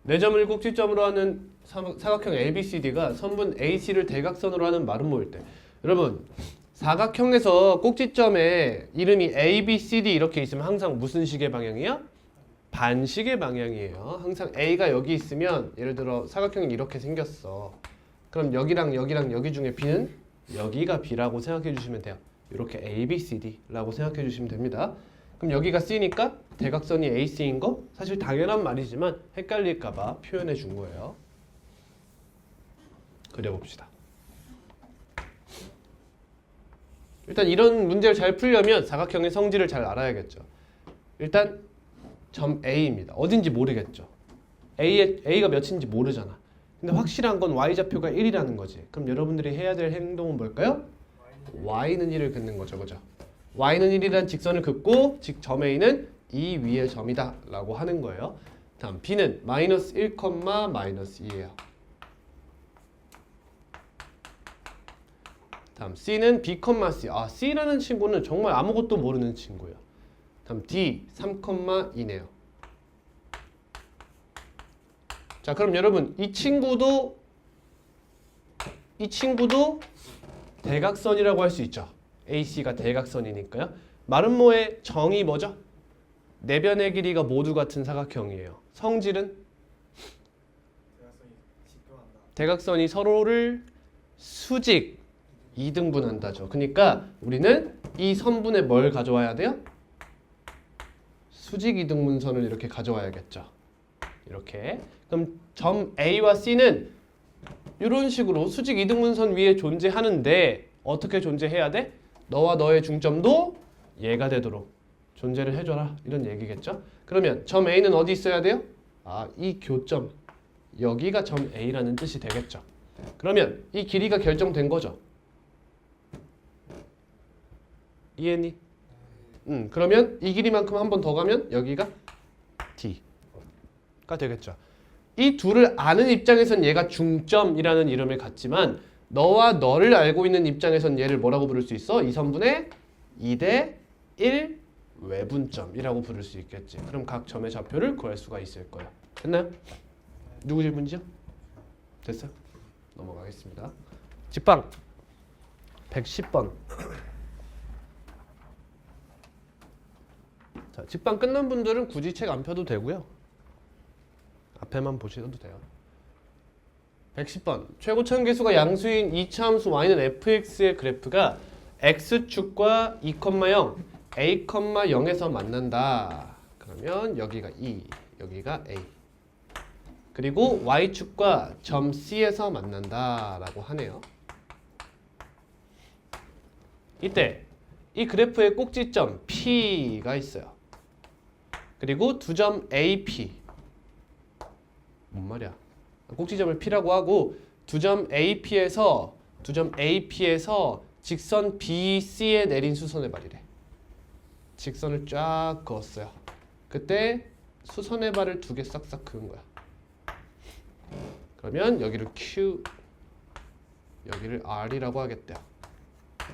4점을 꼭지점으로 하는 사각형 ABCD가 선분 AC를 대각선으로 하는 말은 뭐일 때? 여러분 사각형에서 꼭지점에 이름이 ABCD 이렇게 있으면 항상 무슨 식의 방향이야? 반식의 방향이에요. 항상 A가 여기 있으면 예를 들어 사각형이 이렇게 생겼어. 그럼 여기랑 여기랑 여기 중에 B는 여기가 B라고 생각해 주시면 돼요. 이렇게 ABCD라고 생각해 주시면 됩니다. 그럼 여기가 C니까 대각선이 AC인 거 사실 당연한 말이지만 헷갈릴까봐 표현해 준 거예요. 그려봅시다. 일단 이런 문제를 잘 풀려면 사각형의 성질을 잘 알아야겠죠. 일단 점 A입니다. 어딘지 모르겠죠. A가 몇인지 모르잖아. 근데 확실한 건 Y좌표가 1이라는 거지. 그럼 여러분들이 해야 될 행동은 뭘까요? Y는 1을 긋는 거죠. 그죠? Y는 1이란 직선을 긋고 즉 점 A는 이 위의 점이다 라고 하는 거예요. 다음 B는 마이너스 1, 마이너스 2예요. 다음 C는 B, C. C라는 친구는 정말 아무것도 모르는 친구예요. 다음 D, 3,2네요. 자, 그럼 여러분 이 친구도 대각선이라고 할 수 있죠. AC가 대각선이니까요. 마름모의 정의 뭐죠? 내변의 길이가 모두 같은 사각형이에요. 성질은? 대각선이 서로를 수직 2등분한다죠. 그러니까 우리는 이 선분에 뭘 가져와야 돼요? 수직 2등분선을 이렇게 가져와야겠죠. 이렇게. 그럼 점 A와 C는 이런 식으로 수직 2등분선 위에 존재하는데 어떻게 존재해야 돼? 너와 너의 중점도 얘가 되도록 존재를 해줘라. 이런 얘기겠죠. 그러면 점 A는 어디 있어야 돼요? 이 교점. 여기가 점 A라는 뜻이 되겠죠. 그러면 이 길이가 결정된 거죠. 이해했니? 그러면 이 길이만큼 한 번 더 가면 여기가 D가 되겠죠. 이 둘을 아는 입장에선 얘가 중점이라는 이름을 갖지만 너와 너를 알고 있는 입장에선 얘를 뭐라고 부를 수 있어? 이 선분의 2대 1 외분점이라고 부를 수 있겠지. 그럼 각 점의 좌표를 구할 수가 있을 거야. 됐나요? 누구 질문이죠? 됐어요? 넘어가겠습니다. 직방 110번. 자, 직방 끝난 분들은 굳이 책 안 펴도 되고요. 앞에만 보셔도 돼요. 110번. 최고점 계수가 양수인 2차 함수 y는 fx의 그래프가 x축과 2,0, a, 0에서 만난다. 그러면 여기가 2, 여기가 a. 그리고 y축과 점 C에서 만난다 라고 하네요. 이때 이 그래프의 꼭지점 P가 있어요. 그리고 두 점 AP. 뭔 말이야? 꼭지점을 P라고 하고 두 점 AP에서 직선 BC에 내린 수선의 발이래. 직선을 쫙 그었어요. 그때 수선의 발을 두 개 싹싹 그은 거야. 그러면 여기를 Q, 여기를 R이라고 하겠대요.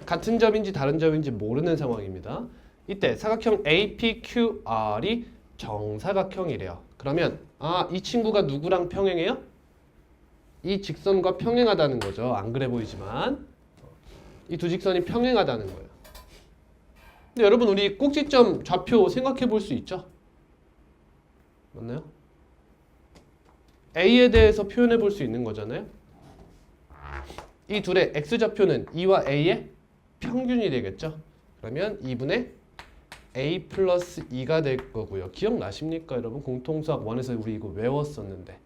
같은 점인지 다른 점인지 모르는 상황입니다. 이때 사각형 APQR이 정사각형이래요. 그러면 이 친구가 누구랑 평행해요? 이 직선과 평행하다는 거죠. 안 그래 보이지만 이 두 직선이 평행하다는 거예요. 근데 여러분 우리 꼭지점 좌표 생각해 볼 수 있죠? 맞나요? A에 대해서 표현해 볼 수 있는 거잖아요. 이 둘의 X좌표는 E와 A의 평균이 되겠죠. 그러면 2분의 A 플러스 2가 될 거고요. 기억나십니까 여러분? 공통수학 1에서 우리 이거 외웠었는데.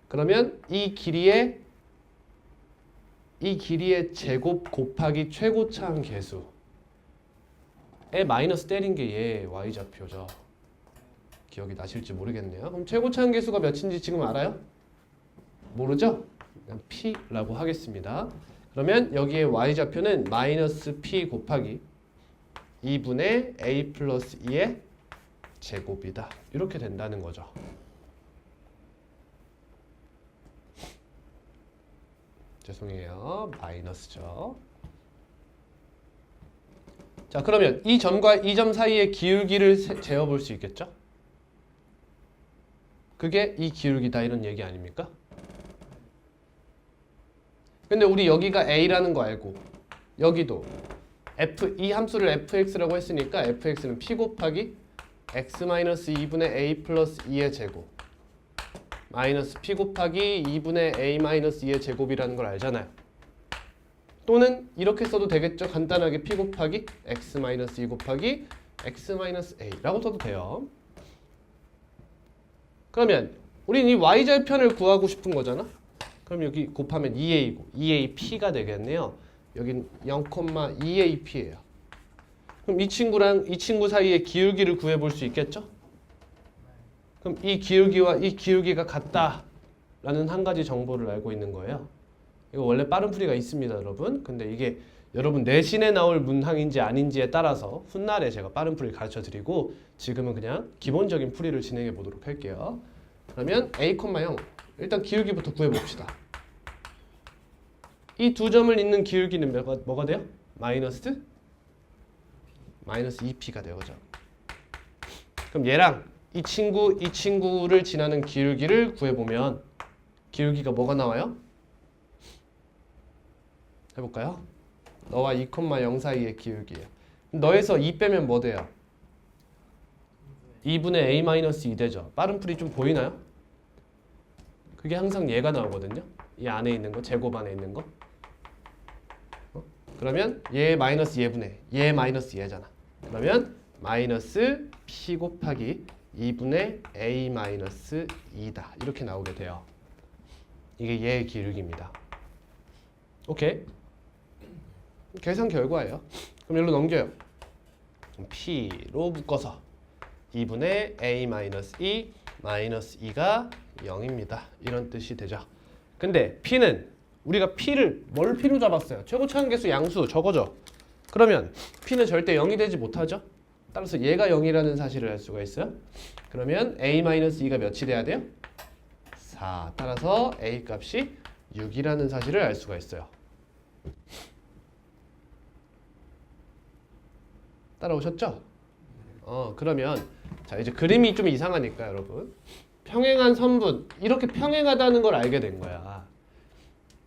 그러면 이 길이의 제곱 곱하기 최고차항 계수에 마이너스 때린 게 얘 Y좌표죠. 기억이 나실지 모르겠네요. 그럼 최고차항 계수가 몇인지 지금 알아요? 모르죠? 그냥 P라고 하겠습니다. 그러면 여기에 Y좌표는 마이너스 P 곱하기 2분의 A 플러스 2의 제곱이다. 이렇게 된다는 거죠. 죄송해요. 마이너스죠. 자, 그러면 이 점과 이 점 사이의 기울기를 재어볼 수 있겠죠? 그게 이 기울기다 이런 얘기 아닙니까? 근데 우리 여기가 a라는 거 알고 여기도 이 함수를 fx라고 했으니까 fx는 p 곱하기 x-2분의 a 플러스 2의 제곱 마이너스 p 곱하기 2분의 a-2의 제곱이라는 걸 알잖아요. 또는 이렇게 써도 되겠죠. 간단하게 p 곱하기 x-2 곱하기 x-a라고 써도 돼요. 그러면 우리는 이 y절편을 구하고 싶은 거잖아. 그럼 여기 곱하면 2a고 2ap가 되겠네요. 여긴 0,2ap예요. 그럼 이 친구랑 이 친구 사이의 기울기를 구해볼 수 있겠죠? 그럼 이 기울기와 이 기울기가 같다라는 한 가지 정보를 알고 있는 거예요. 이거 원래 빠른 풀이가 있습니다, 여러분. 근데 이게 여러분 내신에 나올 문항인지 아닌지에 따라서 훗날에 제가 빠른 풀이를 가르쳐 드리고 지금은 그냥 기본적인 풀이를 진행해 보도록 할게요. 그러면 a, 0 일단 기울기부터 구해 봅시다. 이 두 점을 잇는 기울기는 뭐가 돼요? 마이너스 2p가 돼요. 그죠? 그럼 얘랑 이 친구를 지나는 기울기를 구해보면 기울기가 뭐가 나와요? 해볼까요? 너와 2,0 사이의 기울기예요. 너에서 2 빼면 뭐 돼요? 2분의 a-2 되죠. 빠른 풀이 좀 보이나요? 그게 항상 얘가 나오거든요. 이 안에 있는 거, 제곱 안에 있는 거. 그러면 얘 마이너스 얘분의 얘 마이너스 얘잖아. 그러면 마이너스 p 곱하기 2분의 a 마이너스 2다. 이렇게 나오게 돼요. 이게 얘의 기울기입니다. 오케이. 계산 결과예요. 그럼 여기로 넘겨요. p로 묶어서 2분의 a 마이너스 2 마이너스 2가 0입니다. 이런 뜻이 되죠. 근데 p는 우리가 p를 뭘 p로 잡았어요? 최고 차항계수 양수 저거죠. 그러면 p는 절대 0이 되지 못하죠. 따라서 얘가 0이라는 사실을 알 수가 있어요. 그러면 a-2가 몇이 돼야 돼요? 4. 따라서 a 값이 6이라는 사실을 알 수가 있어요. 따라오셨죠? 그러면 자 이제 그림이 좀 이상하니까 여러분 평행한 선분 이렇게 평행하다는 걸 알게 된 거야.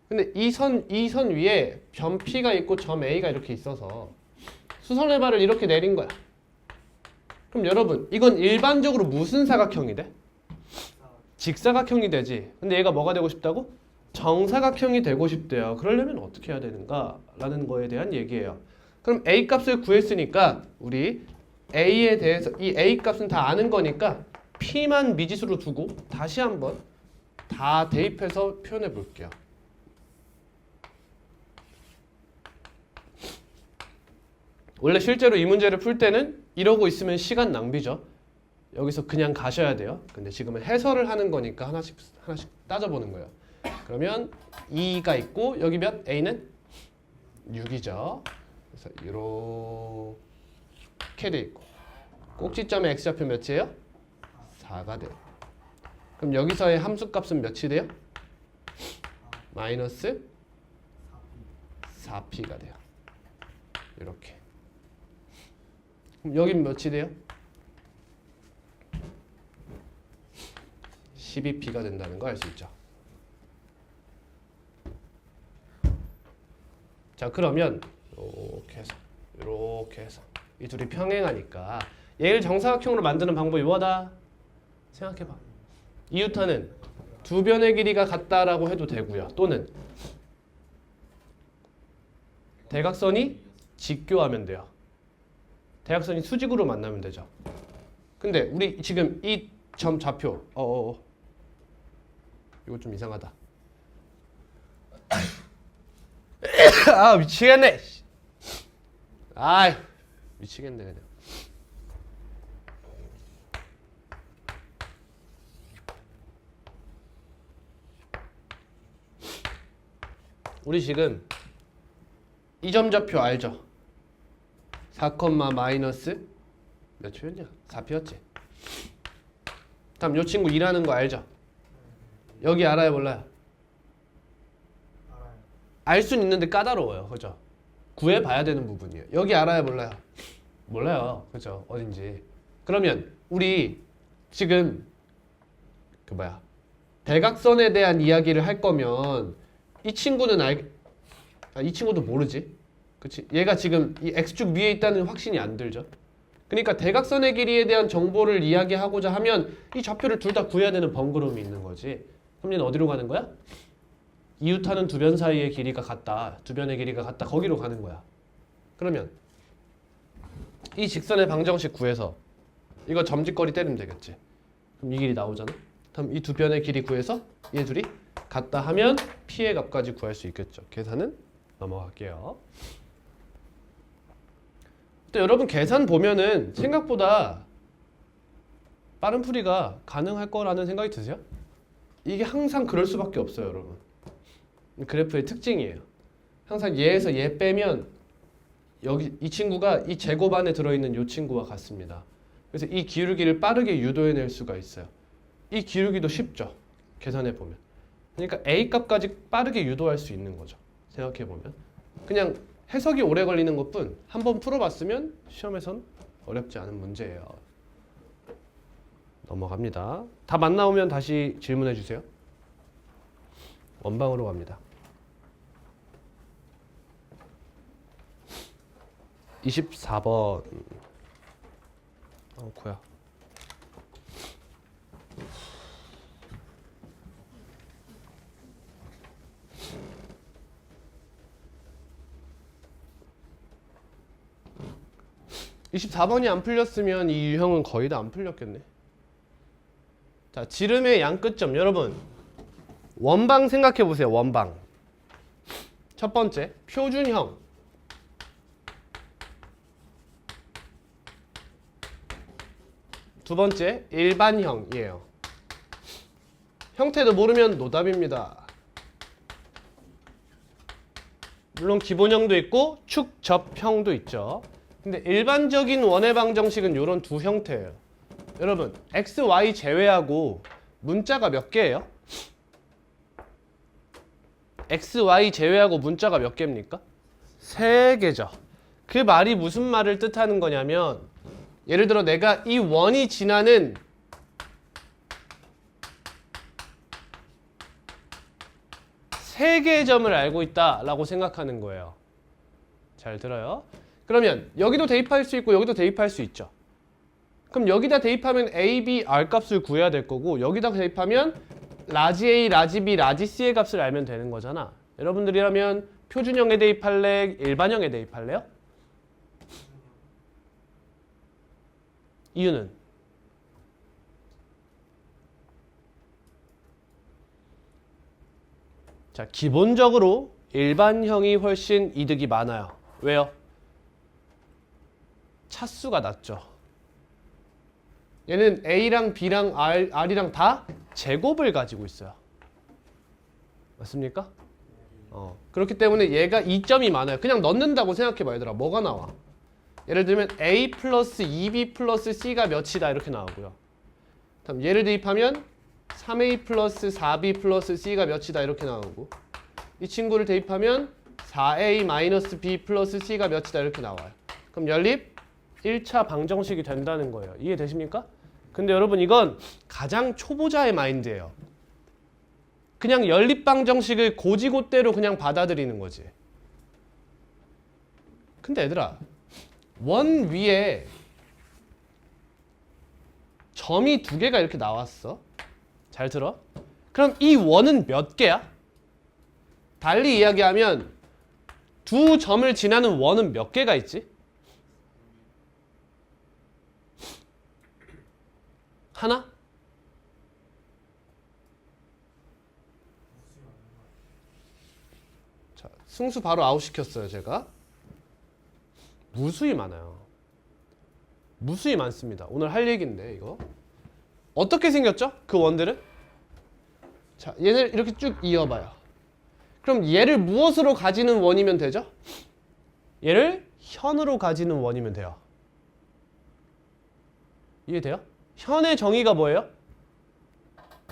근데 이 선 위에 변 P가 있고 점 A가 이렇게 있어서 수선의 발을 이렇게 내린 거야. 그럼 여러분 이건 일반적으로 무슨 사각형이 돼? 직사각형이 되지. 근데 얘가 뭐가 되고 싶다고? 정사각형이 되고 싶대요. 그러려면 어떻게 해야 되는가? 라는 거에 대한 얘기예요. 그럼 A 값을 구했으니까 우리 A에 대해서 이 A 값은 다 아는 거니까 P만 미지수로 두고 다시 한번 다 대입해서 표현해 볼게요. 원래 실제로 이 문제를 풀 때는 이러고 있으면 시간 낭비죠. 여기서 그냥 가셔야 돼요. 근데 지금은 해설을 하는 거니까 하나씩 따져보는 거예요. 그러면 2가 있고 여기 몇? A는 6이죠. 그래서 이렇게 돼 있고 꼭지점의 x좌표 몇이에요? 4가 돼요. 그럼 여기서의 함수값은 몇이 돼요? 마이너스 4p가 돼요. 이렇게. 그럼 여긴 몇이 돼요? 12p가 된다는 거 알 수 있죠. 자 그러면 이렇게 해서 이 둘이 평행하니까 얘를 정사각형으로 만드는 방법이 뭐다? 생각해봐. 이유타는 두 변의 길이가 같다라고 해도 되고요. 또는 대각선이 직교하면 돼요. 대각선이 수직으로 만나면 되죠. 근데 우리 지금 이 점 좌표 이거 좀 이상하다. 아 미치겠네. 아 미치겠네 그냥. 우리 지금 이 점 좌표 알죠? 4, 마이너스 몇 표였냐? 4표였지. 다음 요 친구 2라는 거 알죠? 여기 알아요 몰라요? 알 수는 있는데 까다로워요. 그죠? 구해봐야 되는 부분이에요. 여기 알아요 몰라요? 몰라요. 그죠? 어딘지. 그러면 우리 지금 그 뭐야 대각선에 대한 이야기를 할 거면 이 친구는 이 친구도 모르지. 그치? 얘가 지금 이 x축 위에 있다는 확신이 안 들죠. 그러니까 대각선의 길이에 대한 정보를 이야기하고자 하면 이 좌표를 둘 다 구해야 되는 번거로움이 있는 거지. 그럼 얘는 어디로 가는 거야? 이웃하는 두 변 사이의 길이가 같다. 두 변의 길이가 같다. 거기로 가는 거야. 그러면 이 직선의 방정식 구해서 이거 점짓거리 때리면 되겠지. 그럼 이 길이 나오잖아. 그럼 이 두 변의 길이 구해서 얘 둘이 같다 하면 p의 값까지 구할 수 있겠죠. 계산은 넘어갈게요. 또 여러분 계산 보면은 생각보다 빠른 풀이가 가능할 거라는 생각이 드세요? 이게 항상 그럴 수밖에 없어요, 여러분. 그래프의 특징이에요. 항상 얘에서 얘 빼면 여기 이 친구가 이 제곱 안에 들어있는 이 친구와 같습니다. 그래서 이 기울기를 빠르게 유도해낼 수가 있어요. 이 기울기도 쉽죠. 계산해 보면. 그러니까 A 값까지 빠르게 유도할 수 있는 거죠. 생각해 보면. 그냥 해석이 오래 걸리는 것뿐 한번 풀어봤으면 시험에선 어렵지 않은 문제예요. 넘어갑니다. 답 안 나오면 다시 질문해 주세요. 원방으로 갑니다. 24번. 고야. (24번이) 안 풀렸으면 이 유형은 거의 다 안 풀렸겠네. 자, 지름의 양끝점. 여러분 원방 생각해 보세요. 원방. 첫 번째 표준형. 두 번째 일반형이에요. 형태도 모르면 노답입니다. 물론 기본형도 있고 축접형도 있죠. 근데 일반적인 원의 방정식은 이런 두 형태예요. 여러분 x, y 제외하고 문자가 몇 개예요? x, y 제외하고 문자가 몇 개입니까? 3개죠. 그 말이 무슨 말을 뜻하는 거냐면 예를 들어 내가 이 원이 지나는 세 개의 점을 알고 있다라고 생각하는 거예요. 잘 들어요? 그러면 여기도 대입할 수 있고 여기도 대입할 수 있죠. 그럼 여기다 대입하면 a, b, r 값을 구해야 될 거고 여기다 대입하면 라지 a, 라지 b, 라지 c의 값을 알면 되는 거잖아. 여러분들이라면 표준형에 대입할래? 일반형에 대입할래요? 이유는? 자, 기본적으로 일반형이 훨씬 이득이 많아요. 왜요? 차수가 낮죠. 얘는 A랑 B랑 R이랑 다 제곱을 가지고 있어요. 맞습니까? 그렇기 때문에 얘가 이점이 많아요. 그냥 넣는다고 생각해봐 얘들아. 뭐가 나와? 예를 들면 A 플러스 2B 플러스 C가 몇이다 이렇게 나오고요. 다음 얘를 대입하면 3A 플러스 4B 플러스 C가 몇이다 이렇게 나오고 이 친구를 대입하면 4A 마이너스 B 플러스 C가 몇이다 이렇게 나와요. 그럼 연립 1차 방정식이 된다는 거예요. 이해되십니까? 근데 여러분 이건 가장 초보자의 마인드예요. 그냥 연립 방정식을 고지고대로 그냥 받아들이는 거지. 근데 얘들아 원 위에 점이 2개가 이렇게 나왔어. 잘 들어? 그럼 이 원은 몇 개야? 달리 이야기하면 두 점을 지나는 원은 몇 개가 있지? 하나? 자, 승수 바로 아웃시켰어요 제가. 무수히 많아요. 무수히 많습니다. 오늘 할 얘기인데 이거 어떻게 생겼죠? 그 원들은? 자, 얘를 이렇게 쭉 이어봐요. 그럼 얘를 무엇으로 가지는 원이면 되죠? 얘를 현으로 가지는 원이면 돼요. 이해돼요? 현의 정의가 뭐예요?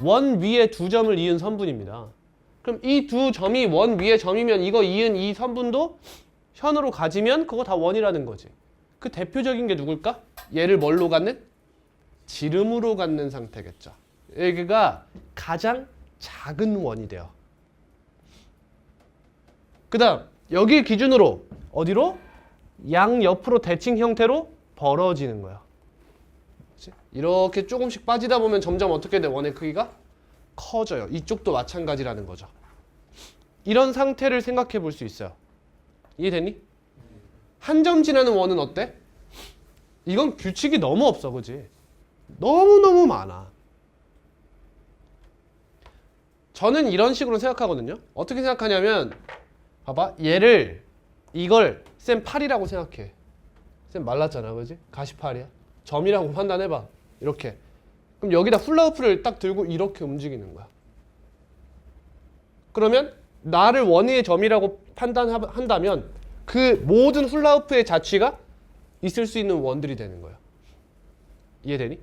원 위에 두 점을 이은 선분입니다. 그럼 이 두 점이 원 위에 점이면 이거 이은 이 선분도 현으로 가지면 그거 다 원이라는 거지. 그 대표적인 게 누굴까? 얘를 뭘로 갖는? 지름으로 갖는 상태겠죠. 여기가 가장 작은 원이 돼요. 그 다음 여기 기준으로 어디로? 양옆으로 대칭 형태로 벌어지는 거야. 그치? 이렇게 조금씩 빠지다 보면 점점 어떻게 돼? 원의 크기가 커져요. 이쪽도 마찬가지라는 거죠. 이런 상태를 생각해 볼 수 있어요. 이해됐니? 한 점 지나는 원은 어때? 이건 규칙이 너무 없어, 그지? 너무너무 많아. 저는 이런 식으로 생각하거든요. 어떻게 생각하냐면 봐봐, 이걸 쌤 8이라고 생각해. 쌤 말랐잖아, 그지? 가시팔이야. 점이라고 판단해봐. 이렇게. 그럼 여기다 훌라후프를 딱 들고 이렇게 움직이는 거야. 그러면 나를 원위의 점이라고 판단한다면 그 모든 훌라후프의 자취가 있을 수 있는 원들이 되는 거야. 이해되니?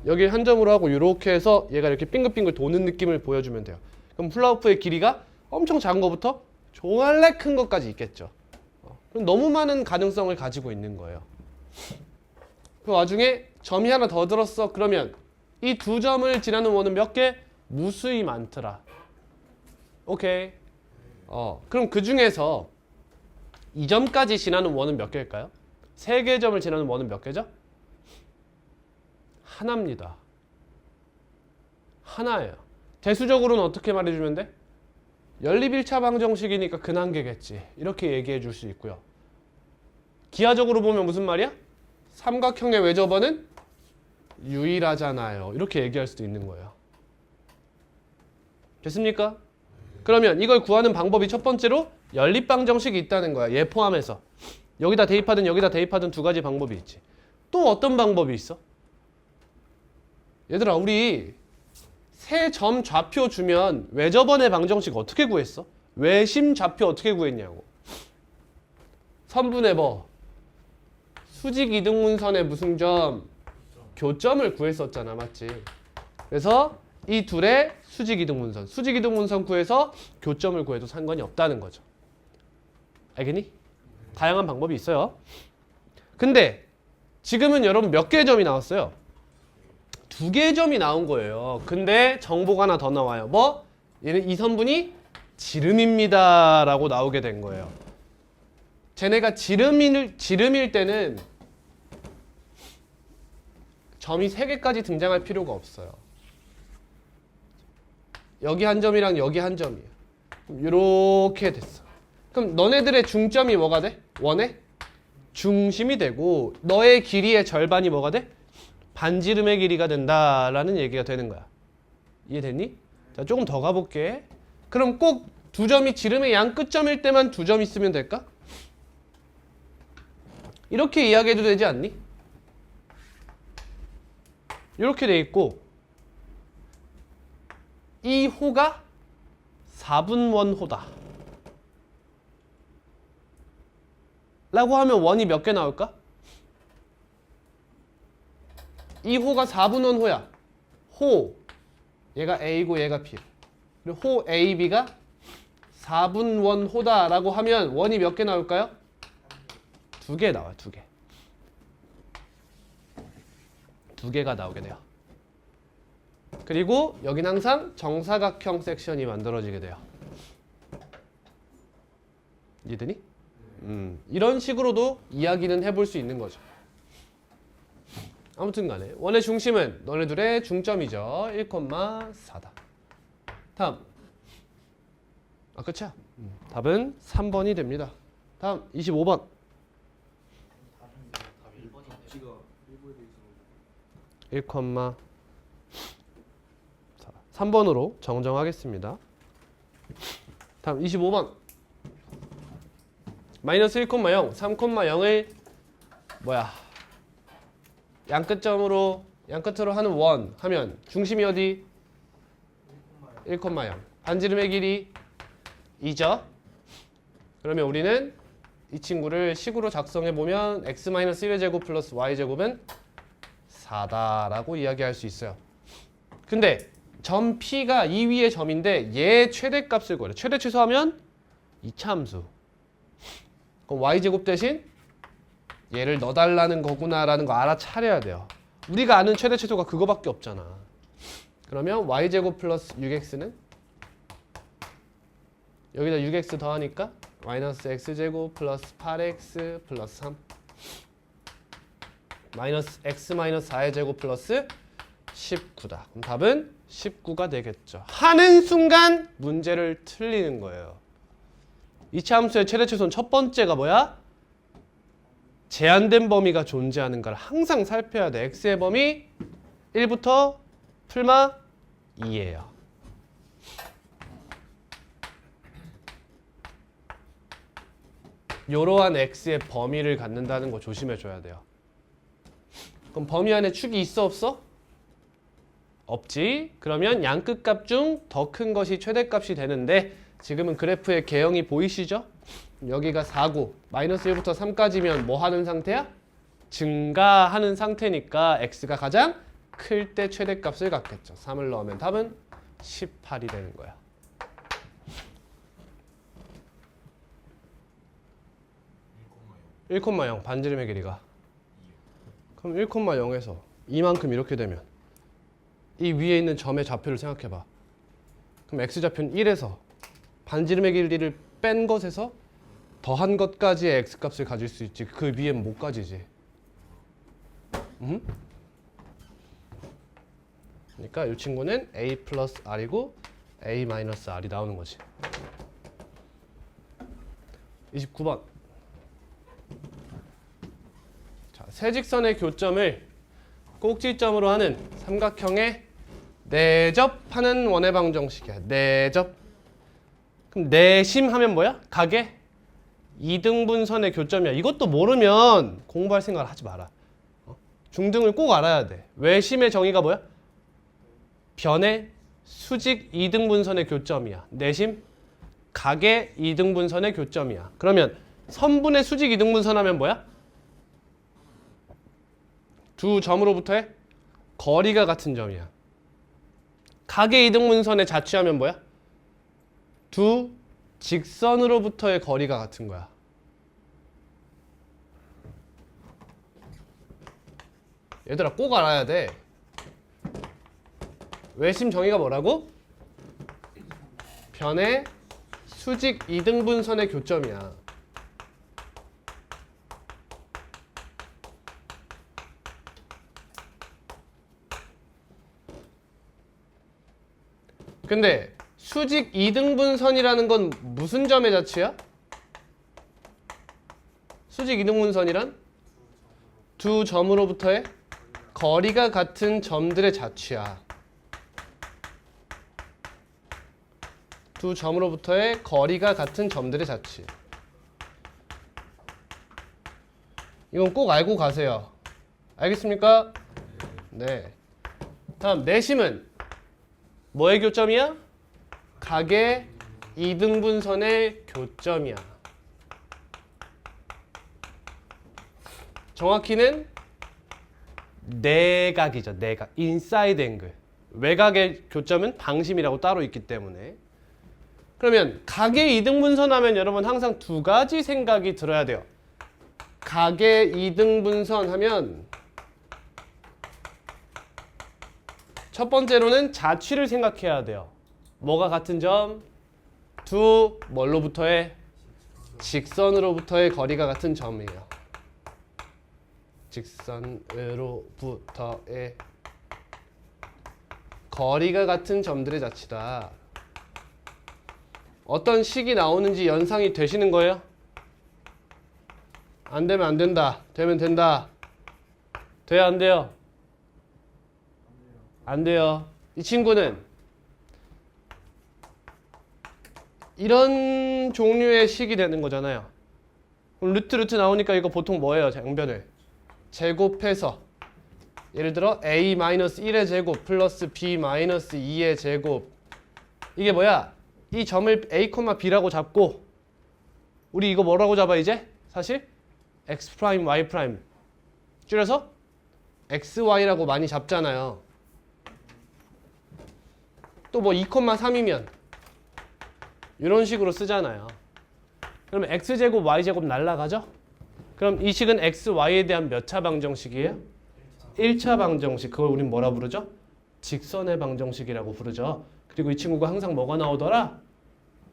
여기 한 점으로 하고 이렇게 해서 얘가 이렇게 빙글빙글 도는 느낌을 보여주면 돼요. 그럼 훌라후프의 길이가 엄청 작은 것부터 종알레 큰 것까지 있겠죠. 그럼 너무 많은 가능성을 가지고 있는 거예요. 그 와중에 점이 하나 더 들었어. 그러면 이 두 점을 지나는 원은 몇 개? 무수히 많더라. 오케이. 그럼 그 중에서 이 점까지 지나는 원은 몇 개일까요? 세 개의 점을 지나는 원은 몇 개죠? 하나입니다. 하나예요. 대수적으로는 어떻게 말해주면 돼? 연립일차 방정식이니까 근한계겠지. 이렇게 얘기해 줄 수 있고요. 기하적으로 보면 무슨 말이야? 삼각형의 외접원은 유일하잖아요. 이렇게 얘기할 수도 있는 거예요. 됐습니까? 그러면 이걸 구하는 방법이 첫 번째로 연립방정식이 있다는 거야. 얘 포함해서. 여기다 대입하든 여기다 대입하든 두 가지 방법이 있지. 또 어떤 방법이 있어? 얘들아, 우리 세 점 좌표 주면 외접원의 방정식 어떻게 구했어? 외심 좌표 어떻게 구했냐고. 선분의 뭐? 수직 이등분선의 무슨 점? 교점을 구했었잖아, 맞지? 그래서 이 둘의 수직 이등분선, 수직 이등분선 구해서 교점을 구해도 상관이 없다는 거죠. 알겠니? 다양한 방법이 있어요. 근데 지금은 여러분 몇 개의 점이 나왔어요? 두 개의 점이 나온 거예요. 근데 정보가 하나 더 나와요. 뭐? 얘는 이 선분이 지름입니다 라고 나오게 된 거예요. 쟤네가 지름일 때는 점이 3개까지 등장할 필요가 없어요. 여기 한 점이랑 여기 한 점이에요. 이렇게 됐어. 그럼 너네들의 중점이 뭐가 돼? 원의 중심이 되고 너의 길이의 절반이 뭐가 돼? 반지름의 길이가 된다라는 얘기가 되는 거야. 이해됐니? 자, 조금 더 가볼게. 그럼 꼭 두 점이 지름의 양 끝점일 때만 두 점 있으면 될까? 이렇게 이야기해도 되지 않니? 이렇게 돼 있고 이 호가 4분원 호다 라고 하면 원이 몇 개 나올까? 이 호가 4분원 호야. 호 얘가 A고 얘가 B. 그리고 호 A, B가 4분원 호다 라고 하면 원이 몇 개 나올까요? 2개 나와요. 2개. 2개가 나오게 돼요. 그리고 여긴 항상 정사각형 섹션이 만들어지게 돼요. 이해되니? 이런 식으로도 이야기는 해볼 수 있는 거죠. 아무튼 간에 원의 중심은 너네들의 중점이죠. 1,4다. 다음. 그쵸? 답은 3번이 됩니다. 다음 25번. 1,4. 3번으로 정정하겠습니다. 다음 25번. 마이너스 1,0, 3,0을 뭐야? 양끝으로 하는 원 하면 중심이 어디? 1,0. 반지름의 길이 2죠. 그러면 우리는 이 친구를 식으로 작성해 보면 x-1의 제곱 플러스 y 제곱은 4다라고 이야기할 수 있어요. 근데 점 P가 이 위의 점인데 얘 최대값을 구하래. 최대 최소하면 이차함수. 그럼 y 제곱 대신 얘를 넣어달라는 거구나라는 거 알아차려야 돼요. 우리가 아는 최대 최소가 그거밖에 없잖아. 그러면 y제곱 플러스 6x는 여기다 6x 더하니까 마이너스 x제곱 플러스 8x 플러스 3 마이너스 x 마이너스 4의 제곱 플러스 19다. 그럼 답은 19가 되겠죠. 하는 순간 문제를 틀리는 거예요. 이차 함수의 최대치수는 첫 번째가 뭐야? 제한된 범위가 존재하는가를 항상 살펴야 돼. x의 범위 1부터 풀마 2예요. 이러한 x의 범위를 갖는다는 거 조심해줘야 돼요. 그럼 범위 안에 축이 있어 없어? 없지. 그러면 양끝값 중 더 큰 것이 최대값이 되는데 지금은 그래프의 개형이 보이시죠? 여기가 4고 마이너스 1부터 3까지면 뭐 하는 상태야? 증가하는 상태니까 x가 가장 클 때 최대값을 갖겠죠. 3을 넣으면 답은 18이 되는 거야. 1,0 반지름의 길이가 그럼 1,0에서 이만큼 이렇게 되면 이 위에 있는 점의 좌표를 생각해봐. 그럼 x좌표는 1에서 반지름의 길이를 뺀 것에서 더한 것까지의 x값을 가질 수 있지. 그 위엔 못 가지지. 그러니까 이 친구는 a 플러스 r이고 a 마이너스 r이 나오는 거지. 29번. 자, 세직선의 교점을 꼭지점으로 하는 삼각형에 내접하는 원의 방정식이야. 내접. 그럼 내심 하면 뭐야? 각의 이등분선의 교점이야. 이것도 모르면 공부할 생각을 하지 마라. 중등을 꼭 알아야 돼. 외심의 정의가 뭐야? 변의 수직 이등분선의 교점이야. 내심 각의 이등분선의 교점이야. 그러면 선분의 수직 이등분선 하면 뭐야? 두 점으로부터의 거리가 같은 점이야. 각의 이등분선의 자취하면 뭐야? 두 직선으로부터의 거리가 같은 거야. 얘들아 꼭 알아야 돼. 외심 정의가 뭐라고? 변의 수직 이등분선의 교점이야. 근데 수직 이등분선이라는 건 무슨 점의 자취야? 수직 이등분선이란 두 점으로부터의 거리가 같은 점들의 자취야. 두 점으로부터의 거리가 같은 점들의 자취. 이건 꼭 알고 가세요. 알겠습니까? 네. 다음 내심은 뭐의 교점이야? 각의 이등분선의 교점이야. 정확히는 내각이죠. 내각. 인사이드 앵글. 외곽의 교점은 방심이라고 따로 있기 때문에. 그러면 각의 이등분선 하면 여러분 항상 두 가지 생각이 들어야 돼요. 각의 이등분선 하면 첫 번째로는 자취를 생각해야 돼요. 뭐가 같은 점? 두 뭘로부터의? 직선으로부터의 거리가 같은 점이에요. 직선으로부터의 거리가 같은 점들의 자취다. 어떤 식이 나오는지 연상이 되시는 거예요? 안 되면 안 된다. 되면 된다. 돼요, 안 돼요? 안 돼요. 이 친구는 이런 종류의 식이 되는 거잖아요. 그럼 루트 나오니까 이거 보통 뭐예요? 양변을 제곱해서 예를 들어 a-1의 제곱 플러스 b-2의 제곱. 이게 뭐야? 이 점을 a, b라고 잡고 우리 이거 뭐라고 잡아 이제? 사실 x', y' 줄여서 xy라고 많이 잡잖아요. 또 뭐 2,3이면 이런 식으로 쓰잖아요. 그러면 x제곱 y제곱 날라가죠? 그럼 이 식은 x, y에 대한 몇 차 방정식이에요? 1차 방정식. 그걸 우린 뭐라 부르죠? 직선의 방정식이라고 부르죠. 그리고 이 친구가 항상 뭐가 나오더라?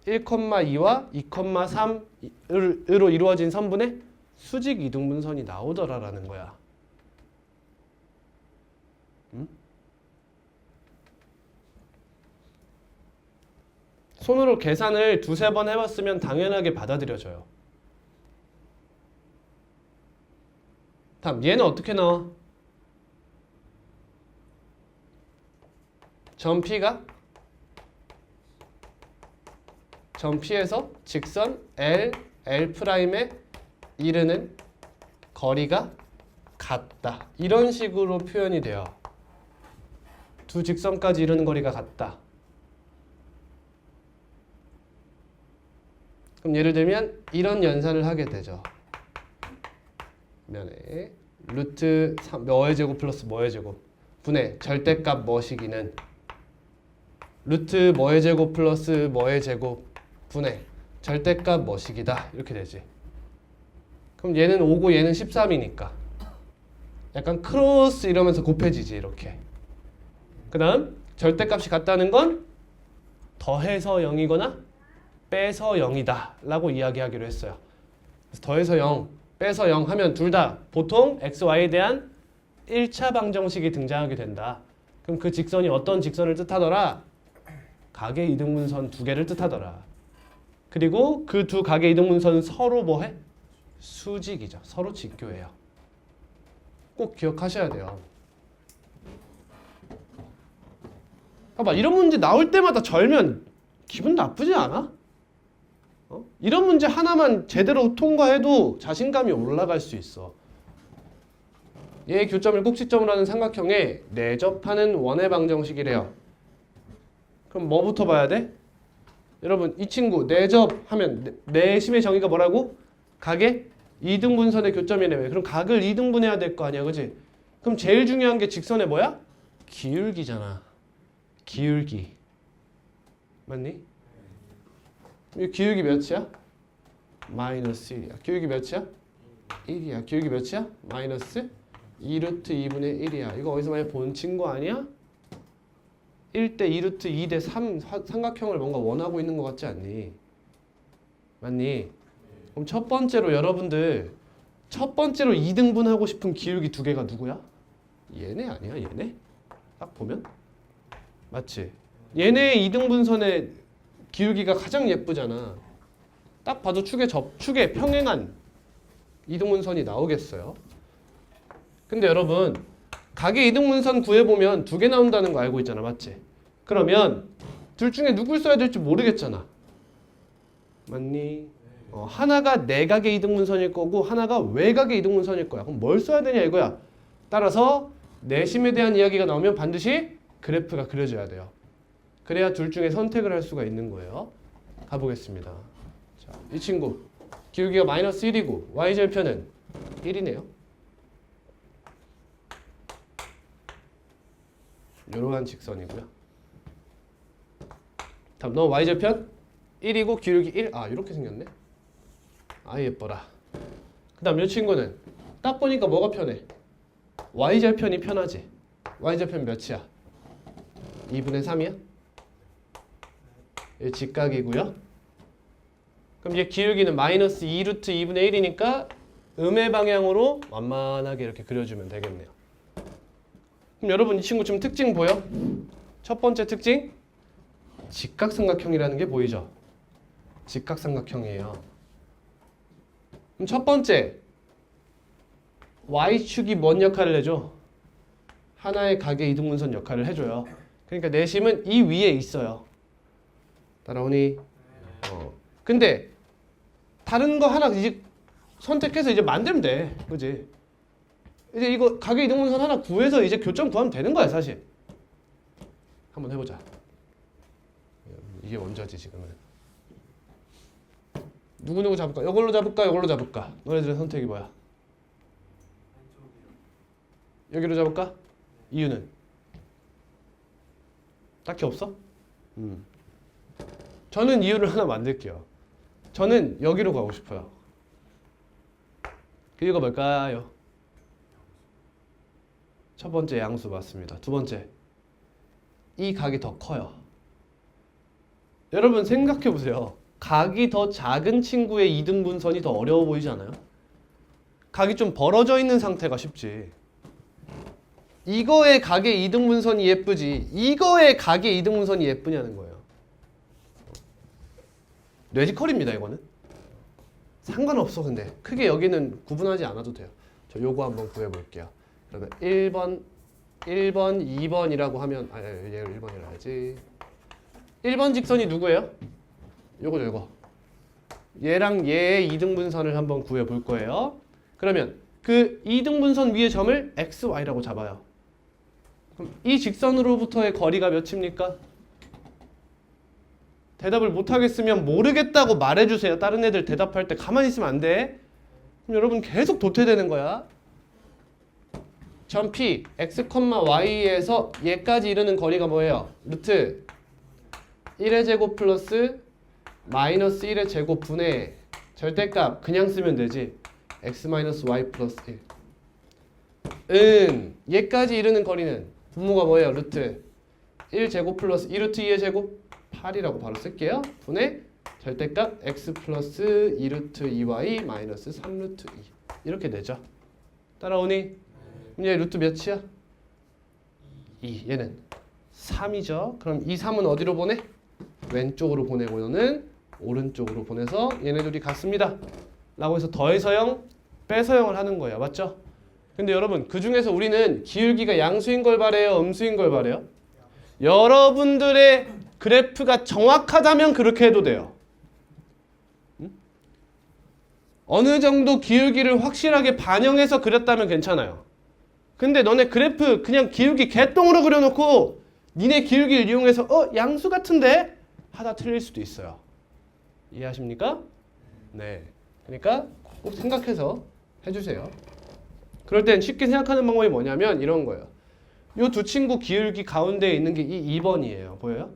1,2와 2,3으로 이루어진 선분의 수직 이등분선이 나오더라라는 거야. 응? 손으로 계산을 두세 번 해봤으면 당연하게 받아들여져요. 다음 얘는 어떻게 나와? 점 P가 점 P에서 직선 L, L'에 이르는 거리가 같다. 이런 식으로 표현이 돼요. 두 직선까지 이르는 거리가 같다. 그럼 예를 들면 이런 연산을 하게 되죠. 면에 루트 3, 뭐의 제곱 플러스 뭐의 제곱 분의 절대값 뭐시기는 루트 뭐의 제곱 플러스 뭐의 제곱 분의 절대값 뭐시기다. 이렇게 되지. 그럼 얘는 5고 얘는 13이니까 약간 크로스 이러면서 곱해지지 이렇게. 그 다음 절대값이 같다는 건 더해서 0이거나 빼서 0이다 라고 이야기하기로 했어요. 그래서 더해서 0, 빼서 0 하면 둘 다 보통 x, y에 대한 1차 방정식이 등장하게 된다. 그럼 그 직선이 어떤 직선을 뜻하더라? 각의 이등분선 두 개를 뜻하더라. 그리고 그 두 각의 이등분선은 서로 뭐해? 수직이죠. 서로 직교해요. 꼭 기억하셔야 돼요. 봐봐, 이런 문제 나올 때마다 절면 기분 나쁘지 않아? 이런 문제 하나만 제대로 통과해도 자신감이 올라갈 수 있어. 얘의 교점을 꼭지점으로 하는 삼각형에 내접하는 원의 방정식이래요. 그럼 뭐부터 봐야 돼? 여러분 이 친구 내접하면 내심의 정의가 뭐라고? 각의 이등분선의 교점이래요. 그럼 각을 이등분해야 될 거 아니야, 그지? 그럼 제일 중요한 게 직선의 뭐야? 기울기잖아. 기울기. 맞니? 이 기울기 몇이야? 마이너스 1이야. 기울기 몇이야? 1이야. 기울기 몇이야? 마이너스 2루트 2분의 1이야. 이거 어디서 많이 본 친구 아니야? 1대 2루트 2대 3 삼각형을 뭔가 원하고 있는 것 같지 않니? 맞니? 그럼 첫 번째로 여러분들 첫 번째로 2등분하고 싶은 기울기 두 개가 누구야? 얘네 아니야? 얘네? 딱 보면? 맞지? 얘네의 2등분선의 기울기가 가장 예쁘잖아. 딱 봐도 축에 평행한 이등분선이 나오겠어요. 근데 여러분 각의 이등분선 구해보면 두 개 나온다는 거 알고 있잖아. 맞지? 그러면 둘 중에 누굴 써야 될지 모르겠잖아. 맞니? 하나가 내각의 이등분선일 거고 하나가 외각의 이등분선일 거야. 그럼 뭘 써야 되냐 이거야. 따라서 내심에 대한 이야기가 나오면 반드시 그래프가 그려져야 돼요. 그래야 둘 중에 선택을 할 수가 있는 거예요. 가보겠습니다. 자, 이 친구 기울기가 마이너스 1이고 y절편은 1이네요. 이러한 직선이고요. 다음 너 y절편 1이고 기울기 1. 아 이렇게 생겼네. 아 예뻐라. 그 다음 이 친구는 딱 보니까 뭐가 편해? y절편이 편하지. y절편 몇이야? 2분의 3이야? 얘 직각이고요. 그럼 얘 기울기는 마이너스 2루트 2분의 1이니까 음의 방향으로 완만하게 이렇게 그려주면 되겠네요. 그럼 여러분 이 친구 지금 특징 보여? 첫 번째 특징 직각삼각형이라는 게 보이죠? 직각삼각형이에요. 그럼 첫 번째 Y축이 뭔 역할을 해줘? 하나의 각의 이등분선 역할을 해줘요. 그러니까 내심은 이 위에 있어요. 따라오니? 근데 다른 거 하나 이제 선택해서 이제 만들면 돼. 그지? 이제 이거 각의 이등분선 하나 구해서 이제 교점 구하면 되는 거야 사실. 한번 해보자. 이게 원저지 지금은. 누구누구 잡을까? 이걸로 잡을까? 이걸로 잡을까? 너네들의 선택이 뭐야? 여기로 잡을까? 이유는? 딱히 없어? 저는 이유를 하나 만들게요. 저는 여기로 가고 싶어요. 그 이유가 뭘까요? 첫 번째 양수 맞습니다. 두 번째 이 각이 더 커요. 여러분 생각해 보세요. 각이 더 작은 친구의 이등분선이 더 어려워 보이지 않아요? 각이 좀 벌어져 있는 상태가 쉽지. 이거의 각의 이등분선이 예쁘지 이거의 각의 이등분선이 예쁘냐는 거예요. 뇌지컬입니다 이거는. 상관없어. 근데 크게 여기는 구분하지 않아도 돼요. 저 요거 한번 구해볼게요. 그러면 1번, 2번이라고 하면 얘를 1번이라 해야지. 1번 직선이 누구예요? 요거죠 요거. 얘랑 얘의 이등분선을 한번 구해볼 거예요. 그러면 그 이등분선 위의 점을 x, y라고 잡아요. 그럼 이 직선으로부터의 거리가 몇입니까? 대답을 못하겠으면 모르겠다고 말해주세요. 다른 애들 대답할 때 가만히 있으면 안 돼. 그럼 여러분 계속 도태되는 거야. 점 P, x, y에서 얘까지 이르는 거리가 뭐예요? 루트 1의 제곱 플러스 마이너스 1의 제곱 분의 절대값 그냥 쓰면 되지. x 마이너스 y 플러스 1. 얘까지 이르는 거리는 분모가 뭐예요? 루트 1제곱 플러스 2루트 2의 제곱 8이라고 바로 쓸게요. 분의 절대값 x 플러스 2루트 2y 마이너스 3루트 2 이렇게 되죠. 따라오니? 얘 루트 몇이야? 2. 얘는 3이죠. 그럼 이 3은 어디로 보내? 왼쪽으로 보내고 너는 오른쪽으로 보내서 얘네 둘이 같습니다. 라고 해서 더해서 0, 빼서 0을 하는 거예요. 맞죠? 근데 여러분 그 중에서 우리는 기울기가 양수인 걸 바래요? 음수인 걸 바래요? 여러분들의 그래프가 정확하다면 그렇게 해도 돼요. 어느 정도 기울기를 확실하게 반영해서 그렸다면 괜찮아요. 근데 너네 그래프 그냥 기울기 개똥으로 그려놓고 니네 기울기를 이용해서 양수 같은데? 하다 틀릴 수도 있어요. 이해하십니까? 네. 그러니까 꼭 생각해서 해주세요. 그럴 땐 쉽게 생각하는 방법이 뭐냐면 이런 거예요. 이 두 친구 기울기 가운데에 있는 게 이 2번이에요. 보여요?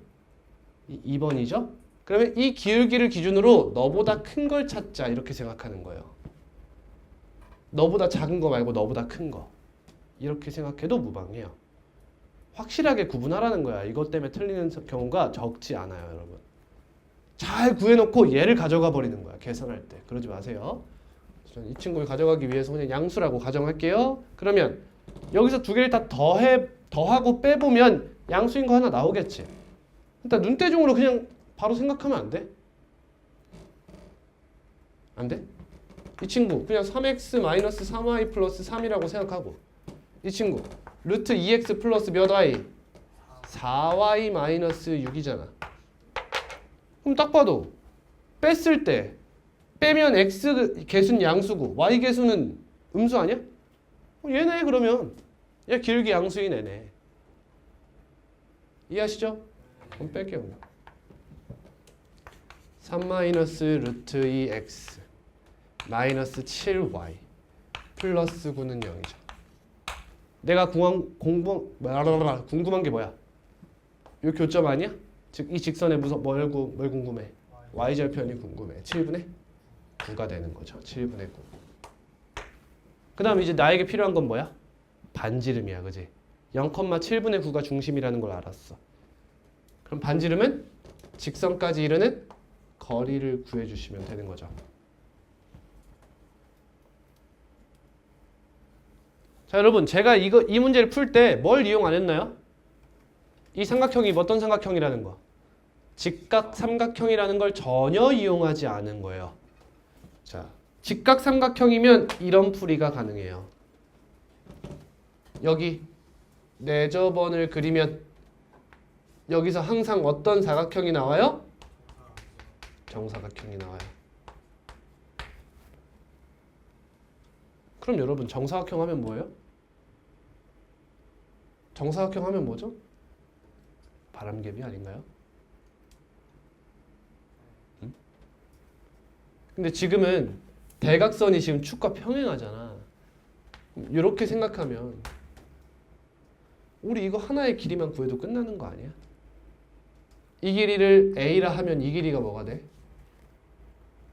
이 2번이죠? 그러면 이 기울기를 기준으로 너보다 큰 걸 찾자 이렇게 생각하는 거예요. 너보다 작은 거 말고 너보다 큰 거. 이렇게 생각해도 무방해요. 확실하게 구분하라는 거야. 이것 때문에 틀리는 경우가 적지 않아요, 여러분. 잘 구해놓고 얘를 가져가 버리는 거야. 계산할 때. 그러지 마세요. 이 친구를 가져가기 위해서 그냥 양수라고 가정할게요. 그러면 여기서 두 개를 다 더하고 빼보면 양수인 거 하나 나오겠지. 일단 눈대중으로 그냥 바로 생각하면 안 돼? 안 돼? 이 친구 그냥 3x 마이너스 3y 플러스 3이라고 생각하고 이 친구 루트 2x 플러스 몇 y? 4y 마이너스 6이잖아. 그럼 딱 봐도 뺐을 때 빼면 x 개수는 양수고 y 개수는 음수 아니야? 얘네 그러면 얘 기울기 양수인 애네. 이해하시죠? 그럼 뺄게요. 3 마이너스 루트 2x 마이너스 7y 플러스 9는 0이죠. 내가 궁금한 게 뭐야? 이 교점 아니야? 즉 이 직선의 뭘 궁금해? y절편이 궁금해. 7분의 9가 되는 거죠. 7분의 9. 그 다음 이제 나에게 필요한 건 뭐야? 반지름이야. 그지? 0,7분의 9가 중심이라는 걸 알았어. 그럼 반지름은 직선까지 이르는 거리를 구해주시면 되는 거죠. 자, 여러분 제가 이 문제를 풀 때 뭘 이용 안 했나요? 이 삼각형이 어떤 삼각형이라는 거? 직각 삼각형이라는 걸 전혀 이용하지 않은 거예요. 자, 직각 삼각형이면 이런 풀이가 가능해요. 여기 내저번을 그리면 여기서 항상 어떤 사각형이 나와요? 정사각형이 나와요. 그럼 여러분 정사각형 하면 뭐예요? 정사각형 하면 뭐죠? 바람개비 아닌가요? 응? 근데 지금은 대각선이 지금 축과 평행하잖아. 이렇게 생각하면 우리 이거 하나의 길이만 구해도 끝나는 거 아니야? 이 길이를 a라 하면 이 길이가 뭐가 돼?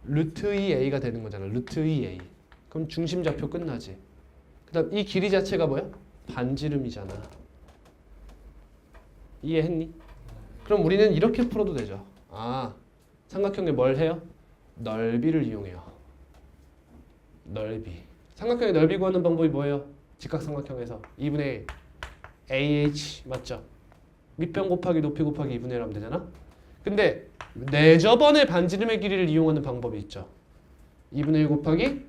루트 2a가 되는 거잖아. 루트 2a. 그럼 중심좌표 끝나지. 그 다음 이 길이 자체가 뭐야? 반지름이잖아. 이해했니? 그럼 우리는 이렇게 풀어도 되죠. 아, 삼각형에 뭘 해요? 넓이를 이용해요. 넓이. 삼각형의 넓이 구하는 방법이 뭐예요? 직각삼각형에서 2분의 1 AH 맞죠? 밑변 곱하기 높이 곱하기 2분의 1 하면 되잖아? 근데 내저번의 반지름의 길이를 이용하는 방법이 있죠. 2분의 1 곱하기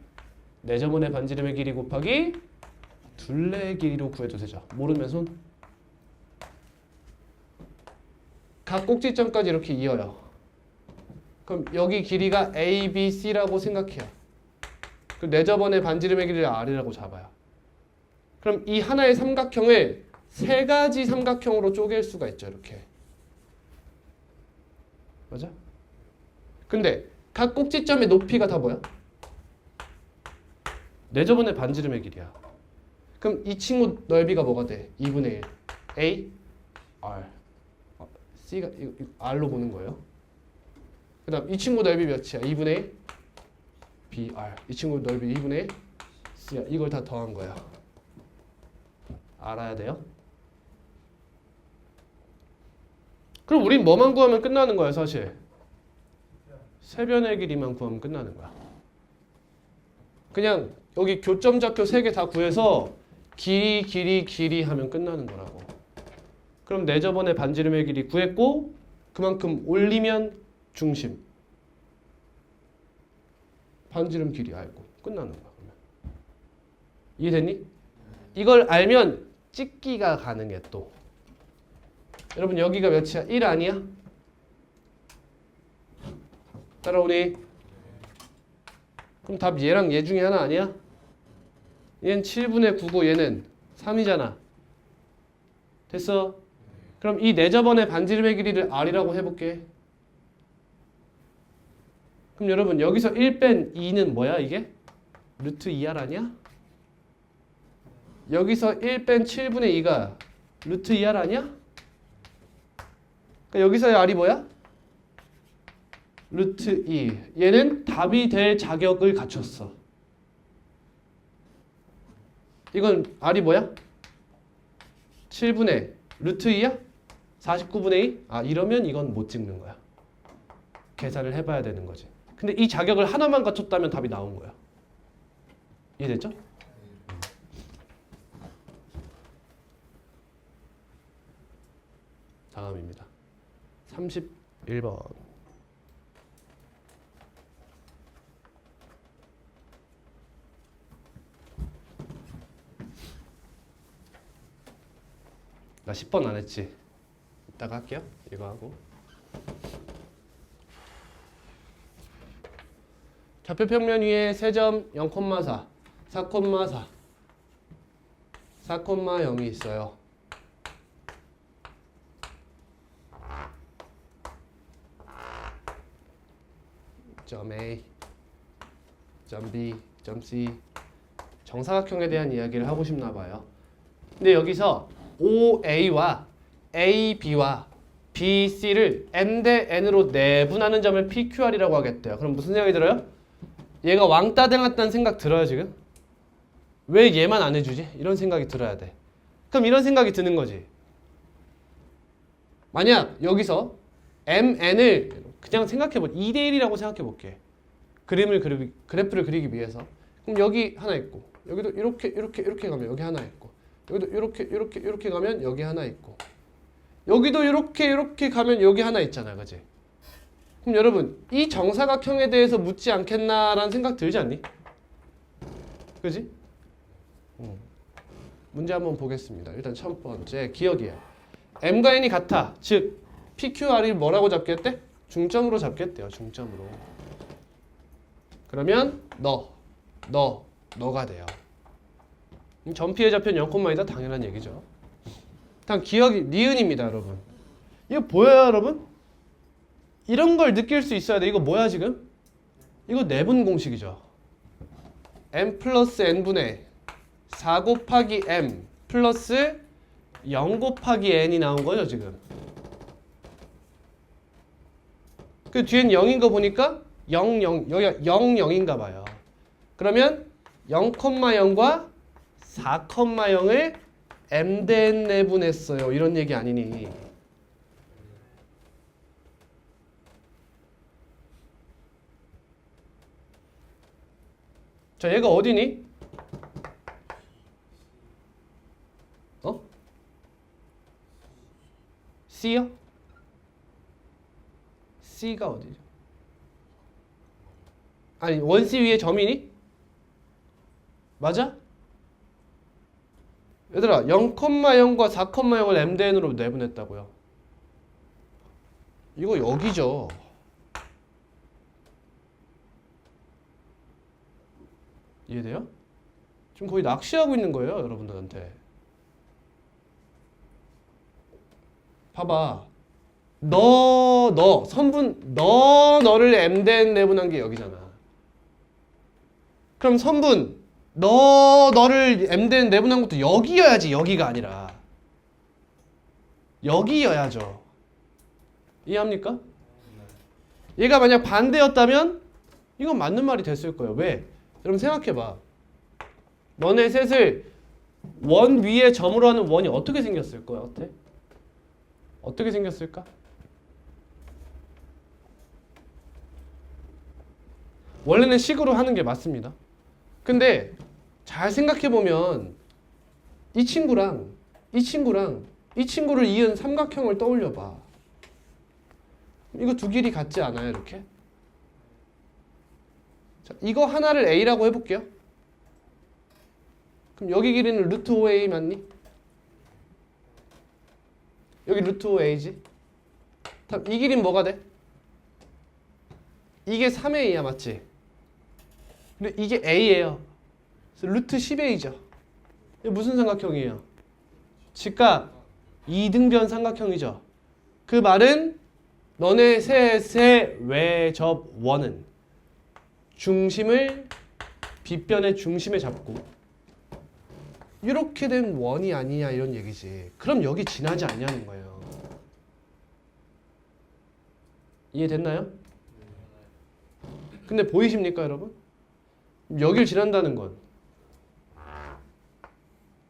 내저번의 반지름의 길이 곱하기 둘레의 길이로 구해도 되죠. 모르면 손. 각 꼭지점까지 이렇게 이어요. 그럼 여기 길이가 A, B, C라고 생각해요. 그 내저번의 반지름의 길이를 R이라고 잡아요. 그럼 이 하나의 삼각형을 세 가지 삼각형으로 쪼갤 수가 있죠. 이렇게. 맞아? 근데 각 꼭지점의 높이가 다 뭐야? 내저번의 반지름의 길이야. 그럼 이 친구 넓이가 뭐가 돼? 2분의 1 A, R. C가 이거 R로 보는 거예요. 그 다음 이 친구 넓이 몇이야? 2분의 1 B, R. 이 친구 넓이 2분의 1 C야. 이걸 다 더한 거야. 알아야 돼요? 그럼 우린 뭐만 구하면 끝나는 거야 사실. 세변의 길이만 구하면 끝나는 거야. 그냥 여기 교점 좌표 3개 다 구해서 길이 하면 끝나는 거라고. 그럼 내저번의 반지름의 길이 구했고 그만큼 올리면 중심. 반지름 길이 알고 끝나는 거야. 그러면. 이해됐니? 이걸 알면 찍기가 가능해 또. 여러분 여기가 몇이야? 1 아니야? 따라오니? 그럼 답 얘랑 얘 중에 하나 아니야? 얘는 7분의 9고 얘는 3이잖아. 됐어? 그럼 이 내저번의 반지름의 길이를 R이라고 해볼게. 그럼 여러분 여기서 1 뺀 2는 뭐야 이게? 루트 2R 아니야? 여기서 1 뺀 7분의 2가 루트 2R 아니야? 그러니까 여기서의 R이 뭐야? 루트 2. 얘는 답이 될 자격을 갖췄어. 이건 R이 뭐야? 7분의 루트 2야? 49분의 2? 아 이러면 이건 못 찍는 거야. 계산을 해봐야 되는 거지. 근데 이 자격을 하나만 갖췄다면 답이 나온 거야. 이해됐죠? 다음입니다. 31번. 나 10번 안 했지? 이따가 할게요. 이거 하고. 좌표 평면 위에 세점 0,4, 4,4, 4,0이 있어요. 점 A, 점 B, 점 C. 정사각형에 대한 이야기를 하고 싶나 봐요. 근데 여기서 OA와 AB와 BC를 M 대 N으로 내분하는 점을 PQR이라고 하겠대요. 그럼 무슨 생각이 들어요? 얘가 왕따 댕았다는 생각 들어요 지금? 왜 얘만 안 해주지? 이런 생각이 들어야 돼. 그럼 이런 생각이 드는 거지. 만약 여기서 MN을 그냥 생각해볼게. 2대1이라고 생각해볼게. 그래프를 그리기 위해서. 그럼 여기 하나 있고 여기도 이렇게 가면 여기 하나 있고 여기도 이렇게 가면 여기 하나 있고 여기도 이렇게 가면 여기 하나 있잖아. 그지? 그럼 여러분 이 정사각형에 대해서 묻지 않겠나라는 생각 들지 않니? 그지? 문제 한번 보겠습니다. 일단 첫 번째 기억이에요. M과 N이 같아. 즉 PQR이 뭐라고 잡겠대? 중점으로 잡겠대요. 중점으로. 그러면 너가 돼요. 점피의 좌표는 0,2다 당연한 얘기죠. 일단 기억이 니은입니다. 여러분. 이거 보여요 여러분? 이런 걸 느낄 수 있어야 돼. 이거 뭐야 지금? 이거 내분 공식이죠. M 플러스 N분의 4 곱하기 M 플러스 0 곱하기 N이 나온 거죠 지금. 그 뒤엔 0인 거 보니까 0, 0, 여기가 0, 0인가 봐요. 그러면 0,0과 4,0을 M 대 N 내분했어요. 이런 얘기 아니니. 자, 얘가 어디니? 어? C요? C가 어디죠? 아니, 원C 위에 점이니? 맞아? 얘들아, 0,0과 4,0을 mdn으로 내분했다고요. 이거 여기죠. 이해돼요? 지금 거의 낚시하고 있는 거예요, 여러분들한테. 봐봐. 선분, 너를 mdn 내분한 게 여기잖아. 그럼 선분, 너를 mdn 내분한 것도 여기여야지, 여기가 아니라. 여기여야죠. 이해합니까? 얘가 만약 반대였다면 이건 맞는 말이 됐을 거예요. 왜? 여러분 생각해봐. 너네 셋을 원 위에 점으로 하는 원이 어떻게 생겼을 거야? 어떻게 생겼을까? 원래는 식으로 하는 게 맞습니다. 근데 잘 생각해보면 이 친구랑 이 친구를 이은 삼각형을 떠올려봐. 이거 두 길이 같지 않아요? 이렇게? 자, 이거 하나를 A라고 해볼게요. 그럼 여기 길이는 루트 5A 맞니? 여기 루트 5A지? 다음 이 길이는 뭐가 돼? 이게 3A야, 맞지? 근데 이게 A예요. 그래서 루트 10A죠. 이게 무슨 삼각형이에요? 직각 이등변 삼각형이죠. 그 말은 너네 셋의 외접 원은 중심을 빗변의 중심에 잡고 이렇게 된 원이 아니냐 이런 얘기지. 그럼 여기 지나지 않냐는 거예요. 이해됐나요? 근데 보이십니까, 여러분? 여길 지난다는 건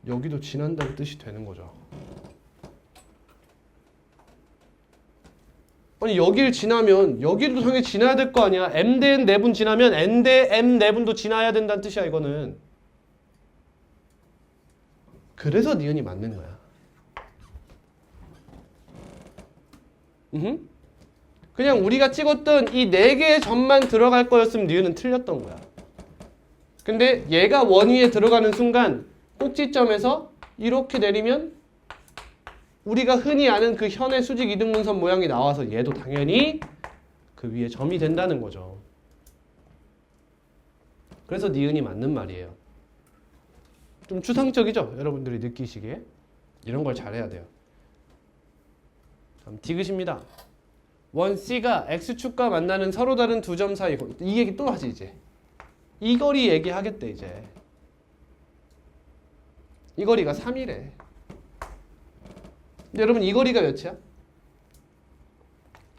여기도 지난다는 뜻이 되는 거죠. 아니 여기를 지나면 여기도 당연히 지나야 될 거 아니야. m 대 n 내분 지나면 n 대 m 내분도 지나야 된다는 뜻이야, 이거는. 그래서 니은이 맞는 거야. 그냥 우리가 찍었던 이 4개의 점만 들어갈 거였으면 니은은 틀렸던 거야. 근데 얘가 원 위에 들어가는 순간 꼭지점에서 이렇게 내리면 우리가 흔히 아는 그 현의 수직 이등분선 모양이 나와서 얘도 당연히 그 위에 점이 된다는 거죠. 그래서 니은이 맞는 말이에요. 좀 추상적이죠? 여러분들이 느끼시기에. 이런 걸 잘해야 돼요. 다음 디귿입니다. 원 C가 X축과 만나는 서로 다른 두 점 사이, 이 얘기 또 하지 이제. 이 거리 얘기하겠대 이제. 이 거리가 3이래. 여러분 이 거리가 몇이야?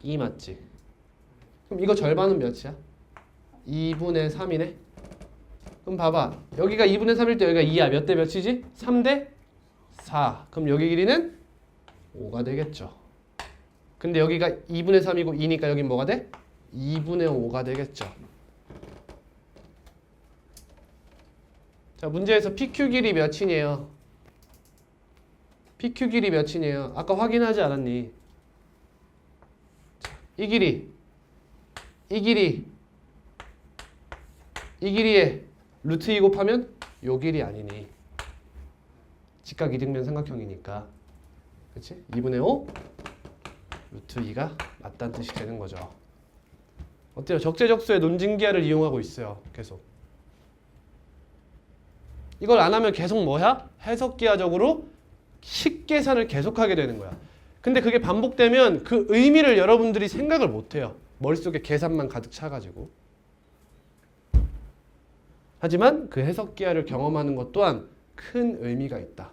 2 맞지? 그럼 이거 절반은 몇이야? 2분의 3이네? 그럼 봐봐. 여기가 2분의 3일 때 여기가 2야. 몇 대 몇이지? 3대 4. 그럼 여기 길이는 5가 되겠죠. 근데 여기가 2분의 3이고 2니까 여긴 뭐가 돼? 2분의 5가 되겠죠. 자, 문제에서 PQ 길이 몇이네요? PQ 길이 몇이네요? 아까 확인하지 않았니? 이 길이, 이 길이, 이 길이에 루트 2 곱하면 요 길이 아니니. 직각 이등변 삼각형이니까. 그치? 2분의 5 루트 2가 맞다는 뜻이 되는 거죠. 어때요? 적재적소의 논증기하를 이용하고 있어요. 계속. 이걸 안 하면 계속 뭐야? 해석기하적으로 식계산을 계속하게 되는 거야. 근데 그게 반복되면 그 의미를 여러분들이 생각을 못해요. 머릿속에 계산만 가득 차가지고. 하지만 그 해석기하를 경험하는 것 또한 큰 의미가 있다.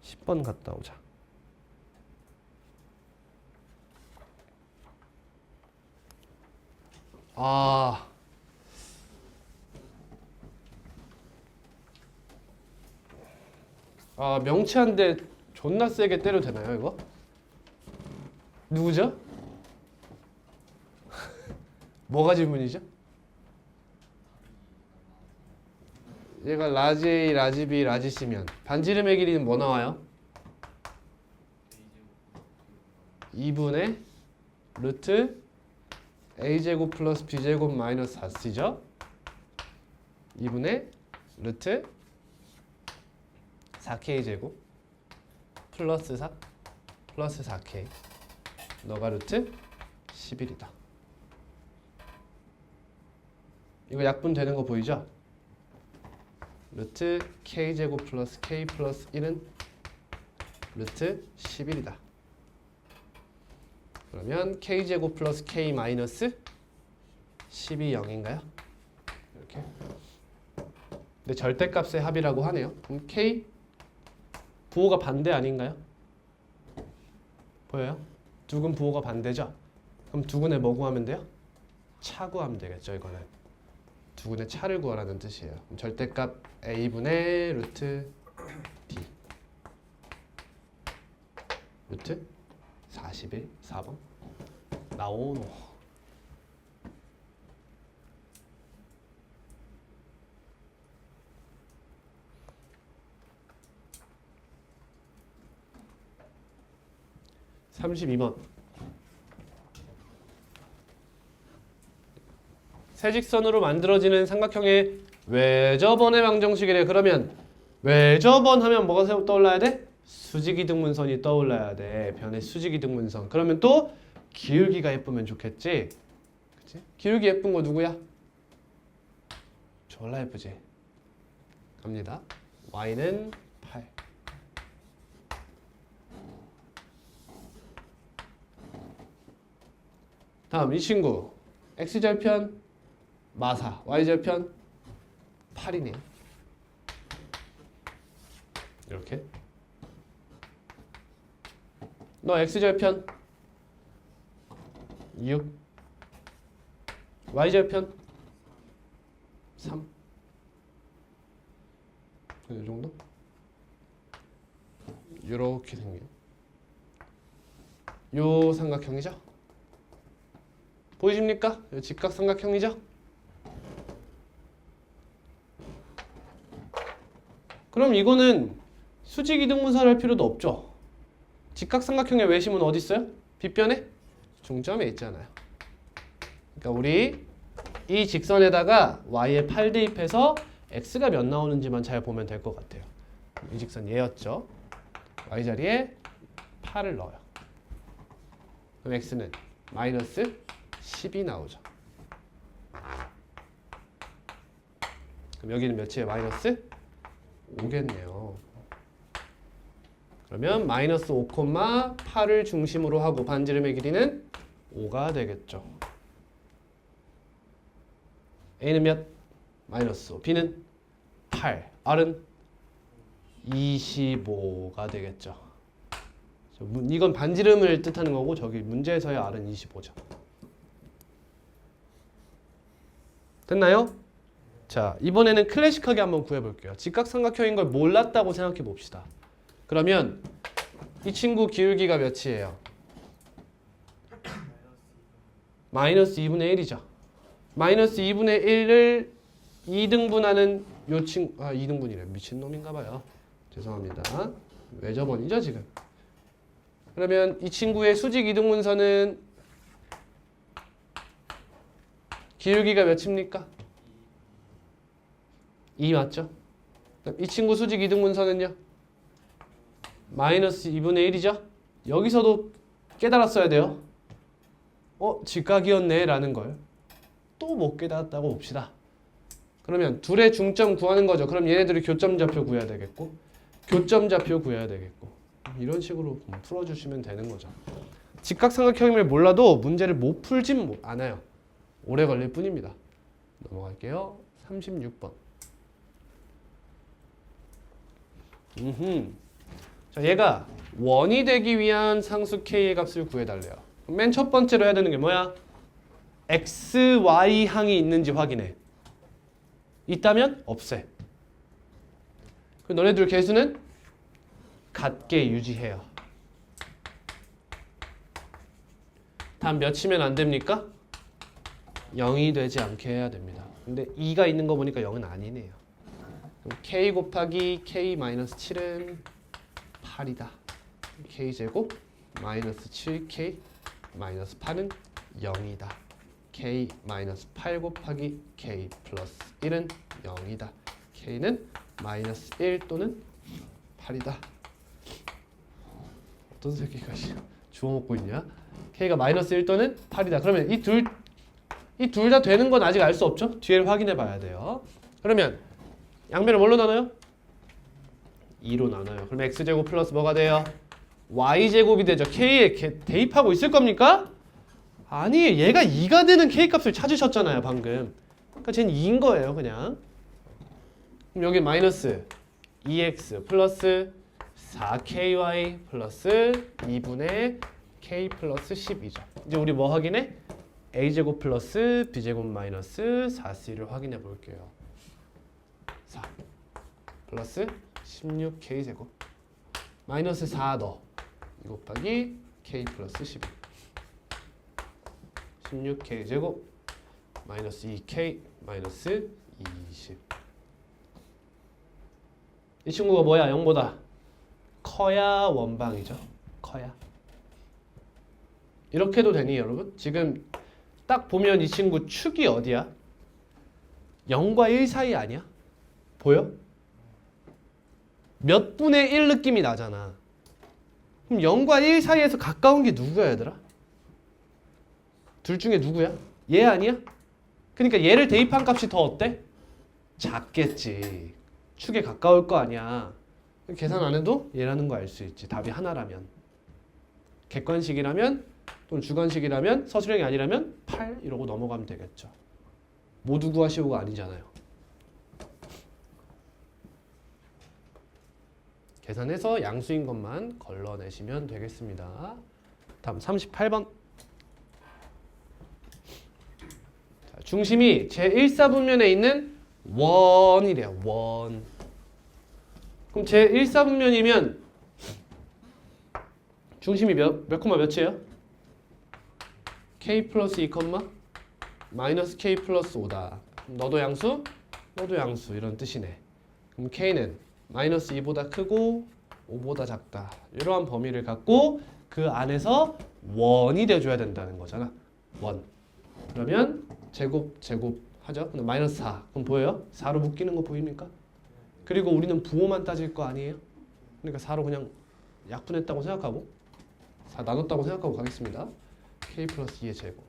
10번 갔다 오자. 명치 한 대 존나 세게 때려도 되나요, 이거? 누구죠? 뭐가 질문이죠? 얘가 라지 A, 라지 B, 라지 C면 반지름의 길이는 뭐 나와요? 2분의 루트 A제곱 플러스 B제곱 마이너스 4C죠? 2분의 루트 4K제곱 플러스 4 플러스 4K 너가 루트 11이다. 이거 약분 되는 거 보이죠? 루트 K제곱 플러스 K 플러스 1은 루트 11이다. 그러면 K제곱 플러스 K 마이너스 10이 0인가요? 이렇게. 근데 절대값의 합이라고 하네요. 그럼 K 부호가 반대 아닌가요? 보여요? 두근 부호가 반대죠? 그럼 두근의 뭐 구하면 돼요? 차 구하면 되겠죠. 이거는 두근의 차를 구하라는 뜻이에요. 그럼 절대값 A분의 루트 D 루트 41 4번 나오노. (32번) 세직선으로 만들어지는 삼각형의 외접원의 방정식이래. 그러면 외접원 하면 뭐가 떠올라야 돼? 수직이등분선이 떠올라야 돼. 변의 수직이등분선. 그러면 또 기울기가 예쁘면 좋겠지? 그치? 기울기 예쁜 거 누구야? 졸라 예쁘지? 갑니다. y는 8. 다음 이 친구 x절편 마사, y절편 8이네. 이렇게. 너 x절편 6, y절편 3. 이 정도? 이렇게 생긴 요 삼각형이죠? 보이십니까? 요 직각삼각형이죠? 그럼 이거는 수직이등분선을 할 필요도 없죠. 직각삼각형의 외심은 어디 있어요? 빗변에? 중점에 있잖아요. 그러니까 우리 이 직선에다가 y에 8 대입해서 x가 몇 나오는지만 잘 보면 될 것 같아요. 이 직선 얘였죠. y 자리에 8을 넣어요. 그럼 x는 마이너스 10이 나오죠. 그럼 여기는 몇이에요? 마이너스 5겠네요. 그러면 마이너스 5,8을 중심으로 하고 반지름의 길이는 5가 되겠죠. A는 몇? 마이너스 5. B는 8. R은 25가 되겠죠. 이건 반지름을 뜻하는 거고 저기 문제에서의 R은 25죠. 됐나요? 자, 이번에는 클래식하게 한번 구해볼게요. 직각삼각형인 걸 몰랐다고 생각해 봅시다. 그러면 이 친구 기울기가 몇이에요? 마이너스 2분의 1이죠. 마이너스 2분의 1을 2등분하는 요 친구, 2등분이래. 미친놈인가 봐요. 죄송합니다. 외접원이죠 지금. 그러면 이 친구의 수직 2등분선은 기울기가 몇입니까? 2 맞죠? 이 친구 수직 2등분선은요? 마이너스 2분의 1이죠? 여기서도 깨달았어야 돼요. 직각이었네 라는 걸 또 못 깨달았다고 봅시다. 그러면 둘의 중점 구하는 거죠. 그럼 얘네들이 교점좌표 구해야 되겠고 교점좌표 구해야 되겠고 이런 식으로 풀어주시면 되는 거죠. 직각삼각형임을 몰라도 문제를 못 풀진 않아요. 오래 걸릴 뿐입니다. 넘어갈게요. 36번. 자, 얘가 원이 되기 위한 상수 k의 값을 구해달래요. 맨 첫 번째로 해야 되는 게 뭐야? x, y 항이 있는지 확인해. 있다면 없애. 너네들 개수는 같게 유지해요. 다음 몇이면 안 됩니까? 0이 되지 않게 해야 됩니다. 근데 2가 있는 거 보니까 0은 아니네요. 그럼 k 곱하기 k 마이너스 7은 8이다. k제곱 마이너스 7k 마이너스 8은 0이다. k 마이너스 8 곱하기 k 플러스 1은 0이다. k는 마이너스 1 또는 8이다. 어떤 새끼가 주워 먹고 있냐? k가 마이너스 1 또는 8이다. 그러면 이 둘 다 되는 건 아직 알 수 없죠? 뒤를 확인해 봐야 돼요. 그러면 양변을 뭘로 나눠요? 2로 나눠요. 그럼 x제곱 플러스 뭐가 돼요? y제곱이 되죠. k에 대입하고 있을 겁니까? 아니, 얘가 2가 되는 k값을 찾으셨잖아요, 방금. 그러니까 쟤는 2인 거예요, 그냥. 그럼 여기 마이너스 2x 플러스 4ky 플러스 2분의 k 플러스 12죠. 이제 우리 뭐 확인해? a제곱 플러스 b제곱 마이너스 4c를 확인해 볼게요. 4 플러스 16k제곱 마이너스 4 넣어 2 곱하기 k 플러스 12 16k제곱 마이너스 2k 마이너스 20. 이 친구가 뭐야? 0보다 커야 원방이죠. 커야. 이렇게 해도 되니 여러분? 지금 딱 보면 이 친구 축이 어디야? 0과 1 사이 아니야? 보여? 몇 분의 1 느낌이 나잖아. 그럼 0과 1 사이에서 가까운 게 누구야 얘들아? 둘 중에 누구야? 얘 아니야? 그러니까 얘를 대입한 값이 더 어때? 작겠지. 축에 가까울 거 아니야. 계산 안 해도 얘라는 거 알 수 있지. 답이 하나라면. 객관식이라면 또는 주관식이라면 서술형이 아니라면 8 이러고 넘어가면 되겠죠. 모두 구하시오가 아니잖아요. 계산해서 양수인 것만 걸러내시면 되겠습니다. 다음 38번. 자, 중심이 제1사분면에 있는 원이래요. 원. 그럼 제1사분면이면 중심이 몇 콤마 몇이에요? k 플러스 2 콤마 마이너스 k 플러스 5다. 너도 양수? 너도 양수. 이런 뜻이네. 그럼 k는 마이너스 2보다 크고 5보다 작다. 이러한 범위를 갖고 그 안에서 원이 돼줘야 된다는 거잖아. 원. 그러면 제곱 하죠. 마이너스 4. 그럼 보여요? 4로 묶이는 거 보입니까? 그리고 우리는 부호만 따질 거 아니에요? 그러니까 4로 그냥 약분했다고 생각하고 4 나눴다고 생각하고 가겠습니다. k 플러스 2의 제곱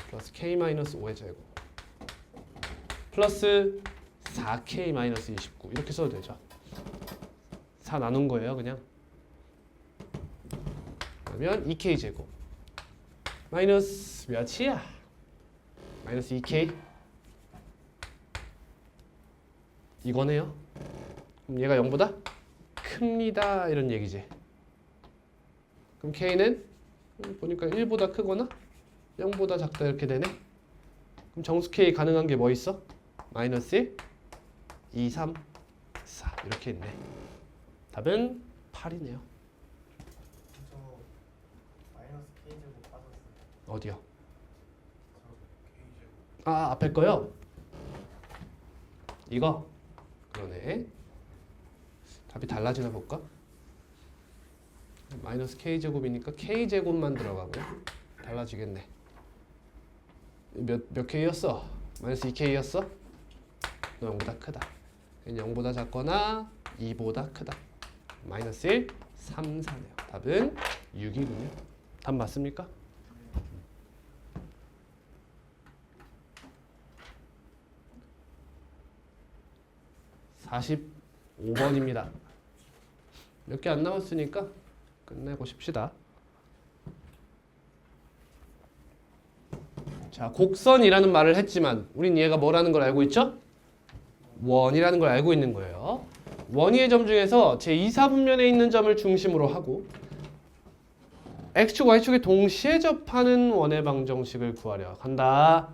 플러스 k 마이너스 5의 제곱 플러스 4k 마이너스 29 이렇게 써도 되죠. 4 나눈 거예요 그냥. 그러면 2k 제곱 마이너스 몇이야? 마이너스 2k 이거네요. 그럼 얘가 0보다 큽니다 이런 얘기지. 그럼 k는 보니까 1보다 크거나 0보다 작다 이렇게 되네. 그럼 정수 k 가능한 게 뭐 있어? 마이너스 1, 2, 3, 4 이렇게 있네. 답은 8이네요. 저 마이너스 k제곱 빠졌어요. 어디요? 저 k제곱. 아 앞에 거요? 이거? 그러네. 답이 달라지나 볼까? 마이너스 k제곱이니까 k제곱만 들어가고요. 달라지겠네. 몇 k였어? 마이너스 2k였어? 너 0보다 크다. 0보다 작거나 2보다 크다. 마이너스 1, 3, 4네요. 답은 6이군요. 답 맞습니까? 네. 45번입니다. 몇 개 안 남았으니까 끝내고 싶시다. 자, 곡선이라는 말을 했지만 우린 얘가 뭐라는 걸 알고 있죠? 원이라는 걸 알고 있는 거예요. 원위의 점 중에서 제2사분면에 있는 점을 중심으로 하고 x축, y축에 동시에 접하는 원의 방정식을 구하려 한다.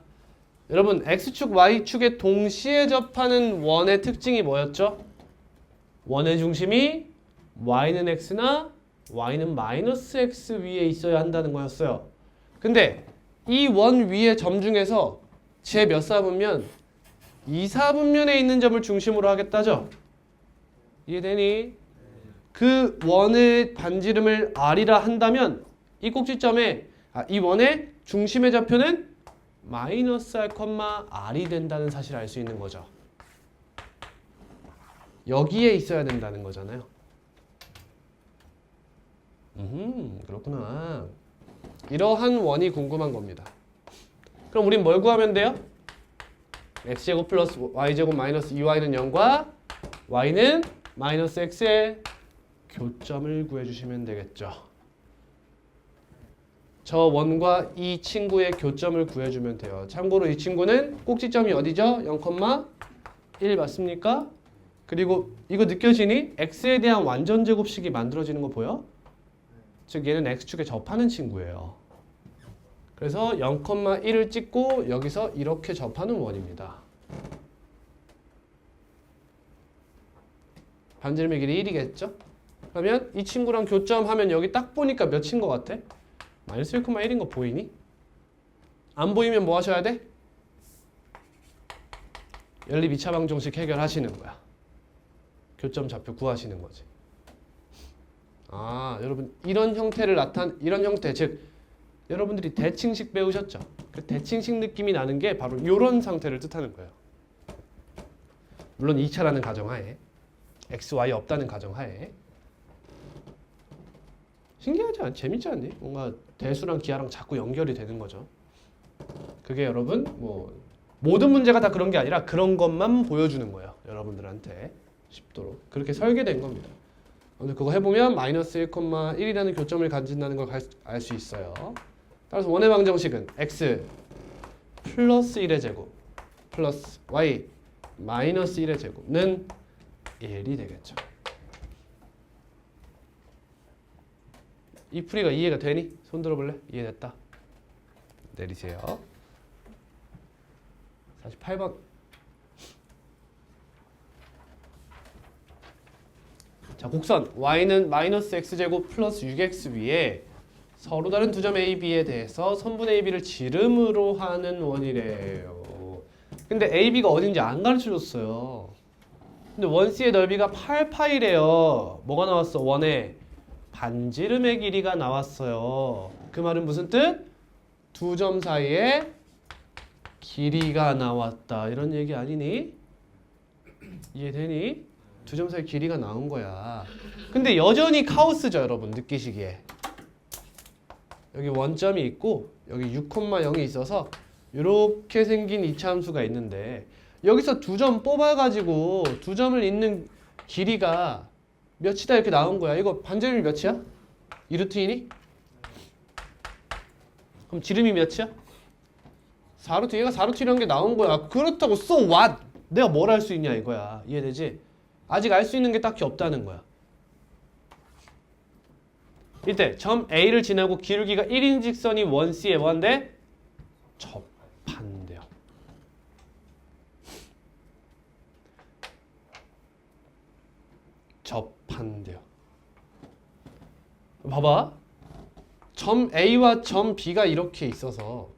여러분, x축, y축에 동시에 접하는 원의 특징이 뭐였죠? 원의 중심이 y는 x나 y는 마이너스 x 위에 있어야 한다는 거였어요. 근데 이 원 위의 점 중에서 제 몇 사분면 이사분면에 있는 점을 중심으로 하겠다죠? 이해되니? 그 원의 반지름을 r이라 한다면 이 꼭지점에 이 원의 중심의 좌표는 마이너스 r, r이 된다는 사실을 알 수 있는 거죠. 여기에 있어야 된다는 거잖아요. 그렇구나. 이러한 원이 궁금한 겁니다. 그럼 우린 뭘 구하면 돼요? x제곱 플러스 y제곱 마이너스 2y는 0과 y는 마이너스 x의 교점을 구해주시면 되겠죠. 저 원과 이 친구의 교점을 구해주면 돼요. 참고로 이 친구는 꼭지점이 어디죠? 0,1 맞습니까? 그리고 이거 느껴지니? x에 대한 완전 제곱식이 만들어지는 거 보여? 즉 얘는 x축에 접하는 친구예요. 그래서 0,1을 찍고 여기서 이렇게 접하는 원입니다. 반지름의 길이 1이겠죠? 그러면 이 친구랑 교점하면 여기 딱 보니까 몇인 것 같아? 마이너스 1,1인 거 보이니? 안 보이면 뭐 하셔야 돼? 연립 2차 방정식 해결하시는 거야. 교점 좌표 구하시는 거지. 여러분 이런 형태, 즉 여러분들이 대칭식 배우셨죠? 그 대칭식 느낌이 나는 게 바로 이런 상태를 뜻하는 거예요. 물론 2차라는 가정하에 x, y 없다는 가정하에. 신기하지 않니? 재밌지 않니? 뭔가 대수랑 기하랑 자꾸 연결이 되는 거죠. 그게 여러분 뭐 모든 문제가 다 그런 게 아니라 그런 것만 보여주는 거예요. 여러분들한테 쉽도록 그렇게 설계된 겁니다. 오늘 그거 해보면 마이너스 1,1이라는 교점을 가진다는 걸 알 수 있어요. 따라서 원의 방정식은 x 플러스 1의 제곱 플러스 y 마이너스 1의 제곱은 1이 되겠죠. 이 풀이가 이해가 되니? 손 들어볼래? 이해됐다. 내리세요. 48번. 자, 곡선 y는 마이너스 x제곱 플러스 6x 위에 서로 다른 두 점 A, B에 대해서 선분 A, B를 지름으로 하는 원이래요. 근데 A, B가 어딘지 안 가르쳐줬어요. 근데 원 C의 넓이가 8파이래요. 뭐가 나왔어? 원의 반지름의 길이가 나왔어요. 그 말은 무슨 뜻? 두 점 사이에 길이가 나왔다. 이런 얘기 아니니? 이해되니? 두 점 사이 길이가 나온 거야. 근데 여전히 카오스죠, 여러분. 느끼시기에. 여기 원점이 있고 여기 6,0이 있어서 이렇게 생긴 이차함수가 있는데 여기서 두 점 뽑아가지고 두 점을 잇는 길이가 몇이다 이렇게 나온 거야. 이거 반지름이 몇이야? 2루트이니? 그럼 지름이 몇이야? 4루트. 얘가 4루트라는 게 나온 거야. 그렇다고 so what? 내가 뭘 할 수 있냐 이거야. 이해되지? 아직 알 수 있는 게 딱히 없다는 거야. 이때 점 A를 지나고 기울기가 1인 직선이 원 C에 뭐한대? 접한대요. 접한대요. 봐봐. 점 A와 점 B가 이렇게 있어서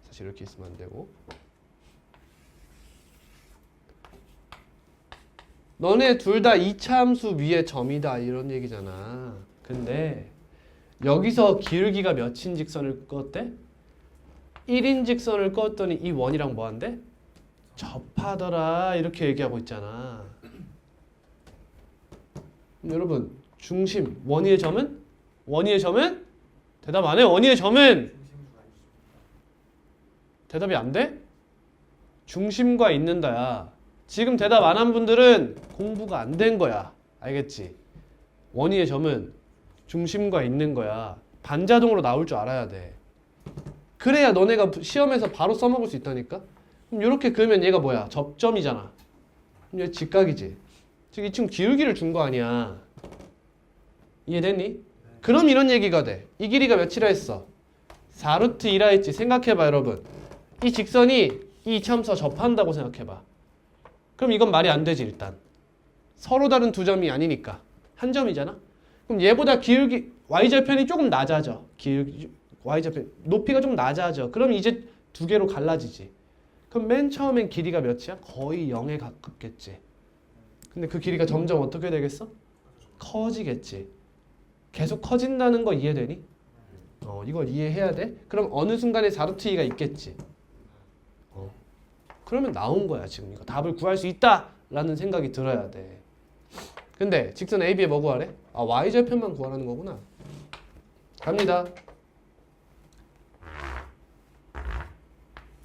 사실 이렇게 있으면 안 되고 너네 둘 다 이차함수 위에 점이다 이런 얘기잖아. 근데 여기서 기울기가 몇인 직선을 껐대? 1인 직선을 껐더니 이 원이랑 뭐한대? 접하더라 이렇게 얘기하고 있잖아. 여러분 중심 원위의 점은? 원위의 점은? 대답 안 해? 원위의 점은? 대답이 안 돼? 중심과 있는다야. 지금 대답 안 한 분들은 공부가 안 된 거야. 알겠지? 원위의 점은 중심과 있는 거야. 반자동으로 나올 줄 알아야 돼. 그래야 너네가 시험에서 바로 써먹을 수 있다니까? 그럼 이렇게 그으면 얘가 뭐야? 접점이잖아. 그럼 얘 직각이지. 즉 이 친구 기울기를 준 거 아니야. 이해됐니? 그럼 이런 얘기가 돼. 이 길이가 몇이라 했어? 4루트 2라 했지. 생각해봐 여러분. 이 직선이 이 이차함수와 접한다고 생각해봐. 그럼 이건 말이 안 되지 일단. 서로 다른 두 점이 아니니까. 한 점이잖아. 그럼 얘보다 기울기 y절편이 조금 낮아져. 기울기 y절편 높이가 좀 낮아져. 그럼 이제 두 개로 갈라지지. 그럼 맨 처음엔 길이가 몇이야? 거의 0에 가깝겠지. 근데 그 길이가 점점 어떻게 되겠어? 커지겠지. 계속 커진다는 거 이해되니? 이걸 이해해야 돼. 그럼 어느 순간에 4루트 2가 있겠지. 그러면 나온 거야 지금. 이거 답을 구할 수 있다라는 생각이 들어야 돼. 근데 직선 AB에 뭐 구하래? y절편만 구하라는 거구나. 갑니다.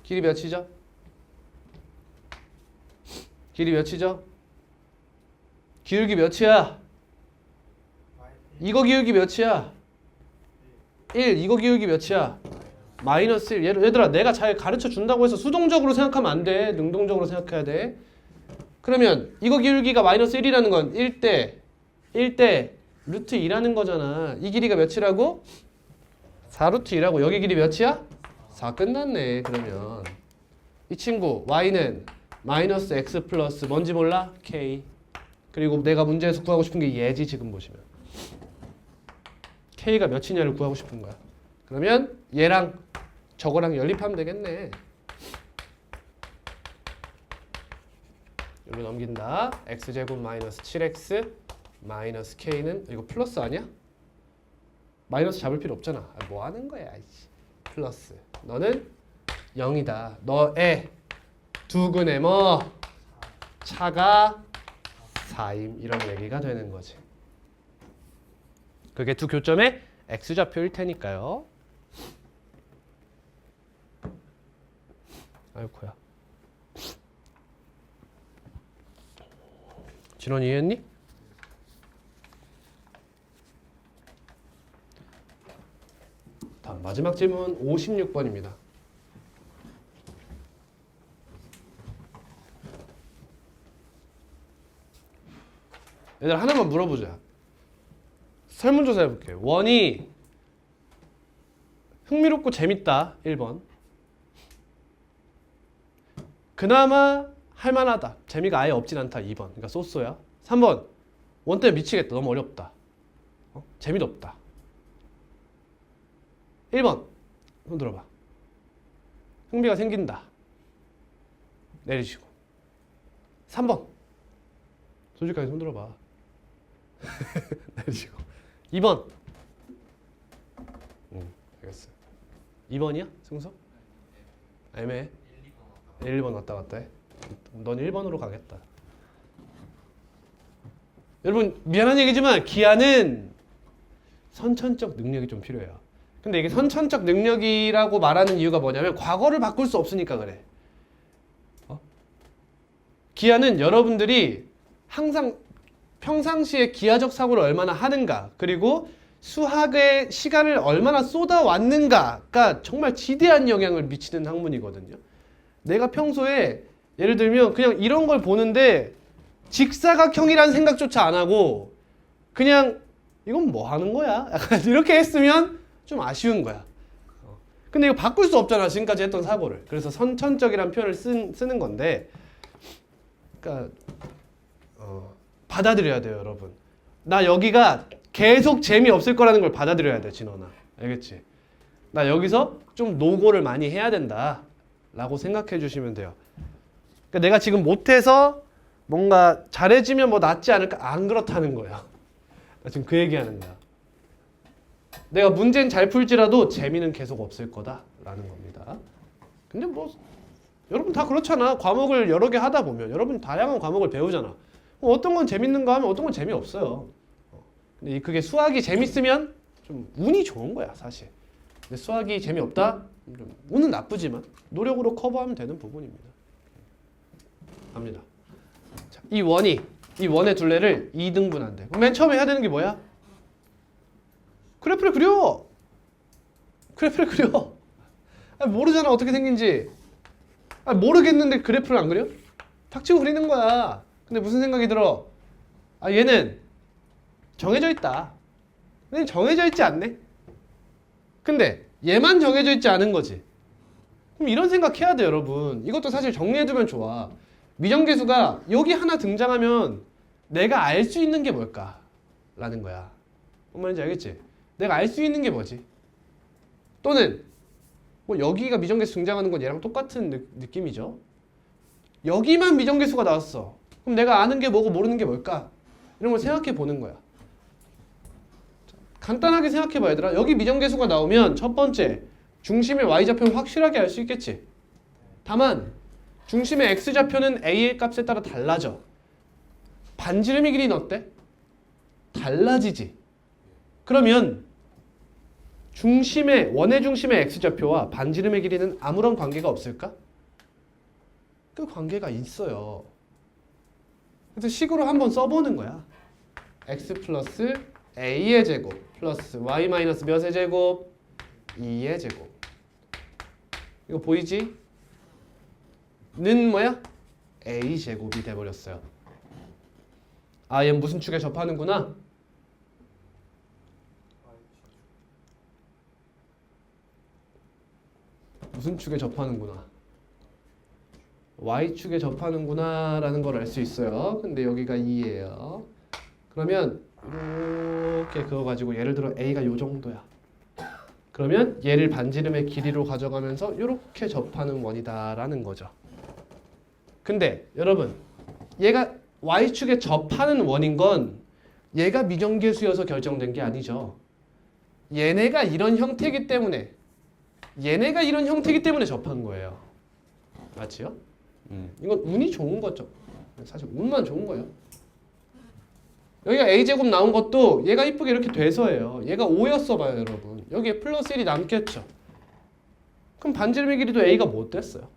길이 몇이죠? 길이 몇이죠? 기울기 몇이야? 이거 기울기 몇이야? 1. 이거 기울기 몇이야? 마이너스 1. 얘들아 내가 잘 가르쳐 준다고 해서 수동적으로 생각하면 안 돼. 능동적으로 생각해야 돼. 그러면 이거 기울기가 마이너스 1이라는 건 1대 루트 2라는 거잖아. 이 길이가 몇이라고? 4루트 2라고. 여기 길이 몇이야? 4. 끝났네. 그러면 이 친구 y는 마이너스 x 플러스 뭔지 몰라? k. 그리고 내가 문제에서 구하고 싶은 게 얘지. 지금 보시면 k가 몇이냐를 구하고 싶은 거야. 그러면 얘랑 저거랑 연립하면 되겠네. 여기 넘긴다. x제곱 마이너스 7x 마이너스 k는 이거 플러스 아니야? 마이너스 잡을 필요 없잖아. 뭐 하는 거야? 플러스. 너는 0이다. 너의 두근의 뭐 차가 4임. 이런 얘기가 되는 거지. 그게 두 교점의 x좌표일 테니까요. 아이고야. 진원 이해했니? 다음 마지막 질문 56번입니다. 얘들 하나만 물어보자. 설문조사 해볼게. 원이 흥미롭고 재밌다. 1번. 그나마 할만하다. 재미가 아예 없진 않다. 2번. 그러니까 쏘쏘야. 3번. 원 때문에 미치겠다. 너무 어렵다. 재미도 없다. 1번. 손 들어봐. 흥미가 생긴다. 내리시고. 3번. 솔직하게 손 들어봐. 내리시고. 2번. 알겠어. 2번이야? 승수? 애매해. 1번 왔다 갔다 해. 넌 1번으로 가겠다. 여러분 미안한 얘기지만 기하는 선천적 능력이 좀 필요해요. 근데 이게 선천적 능력이라고 말하는 이유가 뭐냐면 과거를 바꿀 수 없으니까 그래. 기하는 여러분들이 항상 평상시에 기하적 사고를 얼마나 하는가, 그리고 수학의 시간을 얼마나 쏟아왔는가가 정말 지대한 영향을 미치는 학문이거든요. 내가 평소에 예를 들면 그냥 이런 걸 보는데 직사각형이라는 생각조차 안 하고 그냥 이건 뭐 하는 거야? 약간 이렇게 했으면 좀 아쉬운 거야. 근데 이거 바꿀 수 없잖아. 지금까지 했던 사고를. 그래서 선천적이라는 표현을 쓰는 건데, 그러니까 받아들여야 돼요, 여러분. 나 여기가 계속 재미없을 거라는 걸 받아들여야 돼, 진원아. 알겠지? 나 여기서 좀 노고를 많이 해야 된다 라고 생각해 주시면 돼요. 그러니까 내가 지금 못해서 뭔가 잘해지면 뭐 낫지 않을까? 안 그렇다는 거야. 나 지금 그 얘기하는 거야. 내가 문제는 잘 풀지라도 재미는 계속 없을 거다라는 겁니다. 근데 뭐 여러분 다 그렇잖아. 과목을 여러 개 하다 보면 여러분 다양한 과목을 배우잖아. 어떤 건 재밌는가 하면 어떤 건 재미없어요. 근데 그게 수학이 재밌으면 좀 운이 좋은 거야, 사실. 근데 수학이 재미없다? 좀 운은 나쁘지만 노력으로 커버하면 되는 부분입니다. 갑니다. 자, 이 원의 둘레를 2등분한대. 그럼 맨 처음에 해야 되는 게 뭐야? 그래프를 그려. 그래프를 그려. 모르잖아, 어떻게 생긴지. 모르겠는데 그래프를 안 그려? 탁치고 그리는 거야. 근데 무슨 생각이 들어? 얘는 정해져 있다. 얘는 정해져 있지 않네? 근데 얘만 정해져 있지 않은 거지. 그럼 이런 생각 해야 돼, 여러분. 이것도 사실 정리해두면 좋아. 미정계수가 여기 하나 등장하면 내가 알 수 있는 게 뭘까? 라는 거야. 뭔 말인지 알겠지? 내가 알 수 있는 게 뭐지? 또는 뭐 여기가 미정계수 등장하는 건 얘랑 똑같은 느낌이죠. 여기만 미정계수가 나왔어. 그럼 내가 아는 게 뭐고 모르는 게 뭘까? 이런 걸 생각해 보는 거야. 간단하게 생각해 봐 얘들아. 여기 미정계수가 나오면 첫 번째 중심의 y좌표는 확실하게 알 수 있겠지. 다만 중심의 x좌표는 a의 값에 따라 달라져. 반지름의 길이는 어때? 달라지지. 그러면 원의 중심의 x좌표와 반지름의 길이는 아무런 관계가 없을까? 그 관계가 있어요. 그래서 식으로 한번 써보는 거야. x 플러스 a의 제곱 플러스 y 마이너스 몇의 제곱 2의 제곱. 이거 보이지? 는 뭐야? a 제곱이 돼버렸어요. 아, 얘 무슨 축에 접하는구나? 무슨 축에 접하는구나. y축에 접하는구나 라는 걸 알 수 있어요. 근데 여기가 2예요. 그러면 이렇게 그거 가지고 예를 들어 a가 요 정도야. 그러면 얘를 반지름의 길이로 가져가면서 이렇게 접하는 원이다 라는 거죠. 근데 여러분 얘가 y축에 접하는 원인 건 얘가 미정계수여서 결정된 게 아니죠. 얘네가 이런 형태이기 때문에 접한 거예요. 맞지요? 이건 운이 좋은 거죠. 사실 운만 좋은 거예요. 여기가 a제곱 나온 것도 얘가 이쁘게 이렇게 돼서예요. 얘가 5였어 봐요 여러분. 여기에 플러스 1이 남겠죠. 그럼 반지름의 길이도 a가 못 됐어요.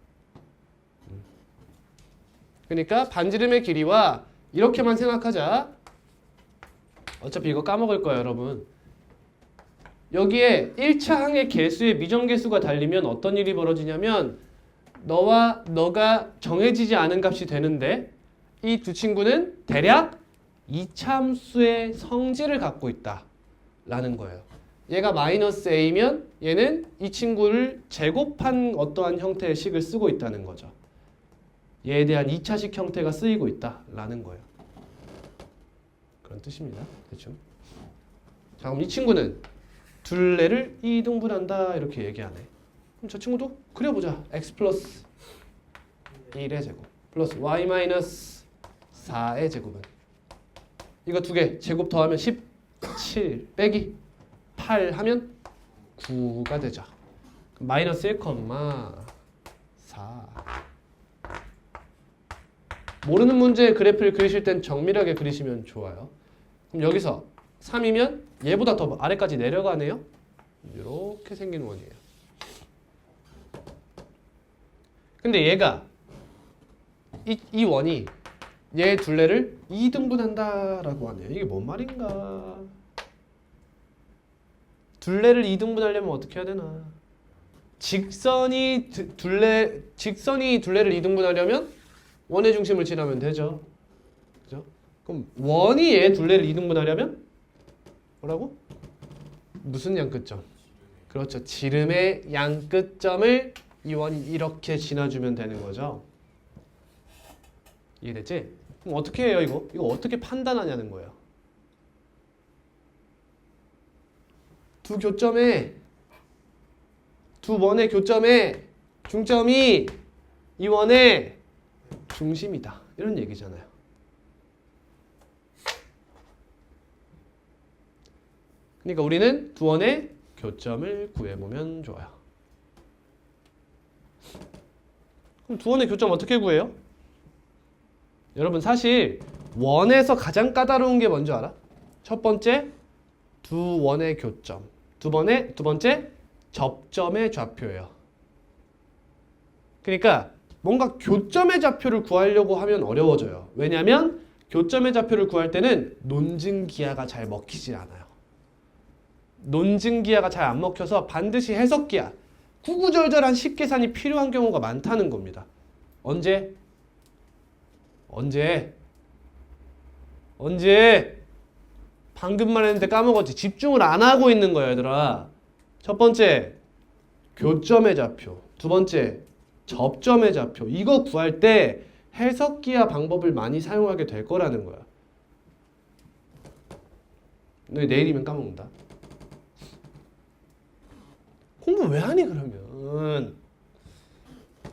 그러니까 반지름의 길이와 이렇게만 생각하자. 어차피 이거 까먹을 거예요 여러분. 여기에 1차 항의 개수의 미정계수가 달리면 어떤 일이 벌어지냐면 너와 너가 정해지지 않은 값이 되는데 이 두 친구는 대략 2차 함수의 성질을 갖고 있다 라는 거예요. 얘가 마이너스 a면 얘는 이 친구를 제곱한 어떠한 형태의 식을 쓰고 있다는 거죠. 얘에 대한 2차식 형태가 쓰이고 있다 라는 거예요. 그런 뜻입니다. 대충. 자, 그럼 이 친구는 둘레를 이등분한다 이렇게 얘기하네. 그럼 저 친구도 그려보자. x 플러스 1의 제곱 플러스 y 마이너스 4의 제곱은 이거 두 개 제곱 더하면 17 빼기 8 하면 9가 되죠. 마이너스 1,4. 모르는 문제의 그래프를 그리실 땐 정밀하게 그리시면 좋아요. 그럼 여기서 3이면 얘보다 더 아래까지 내려가네요. 이렇게 생긴 원이에요. 근데 얘가 이 원이 얘 둘레를 2등분한다 라고 하네요. 이게 뭔 말인가? 둘레를 2등분하려면 어떻게 해야 되나? 직선이 둘레를 2등분하려면 원의 중심을 지나면 되죠. 그죠? 그럼 원이 얘 둘레를 2등분하려면 뭐라고? 무슨 양끝점? 그렇죠. 지름의 양끝점을 이 원이 이렇게 지나주면 되는 거죠. 이해됐지? 그럼 어떻게 해요 이거? 이거 어떻게 판단하냐는 거예요. 두 원의 교점에 중점이 이 원의 중심이다. 이런 얘기잖아요. 그러니까 우리는 두 원의 교점을 구해보면 좋아요. 그럼 두 원의 교점 어떻게 구해요? 여러분 사실 원에서 가장 까다로운 게 뭔지 알아? 첫 번째 두 원의 교점, 두 번째 접점의 좌표예요. 그러니까 뭔가 교점의 좌표를 구하려고 하면 어려워져요. 왜냐하면 교점의 좌표를 구할 때는 논증기하가 잘 먹히질 않아요. 논증기하가 잘 안 먹혀서 반드시 해석기하, 구구절절한 식계산이 필요한 경우가 많다는 겁니다. 언제? 방금만 했는데 까먹었지. 집중을 안 하고 있는 거야 얘들아. 첫 번째 교점의 좌표, 두 번째 접점의 좌표. 이거 구할 때 해석기하 방법을 많이 사용하게 될 거라는 거야. 너 내일이면 까먹는다. 공부 왜 하니 그러면?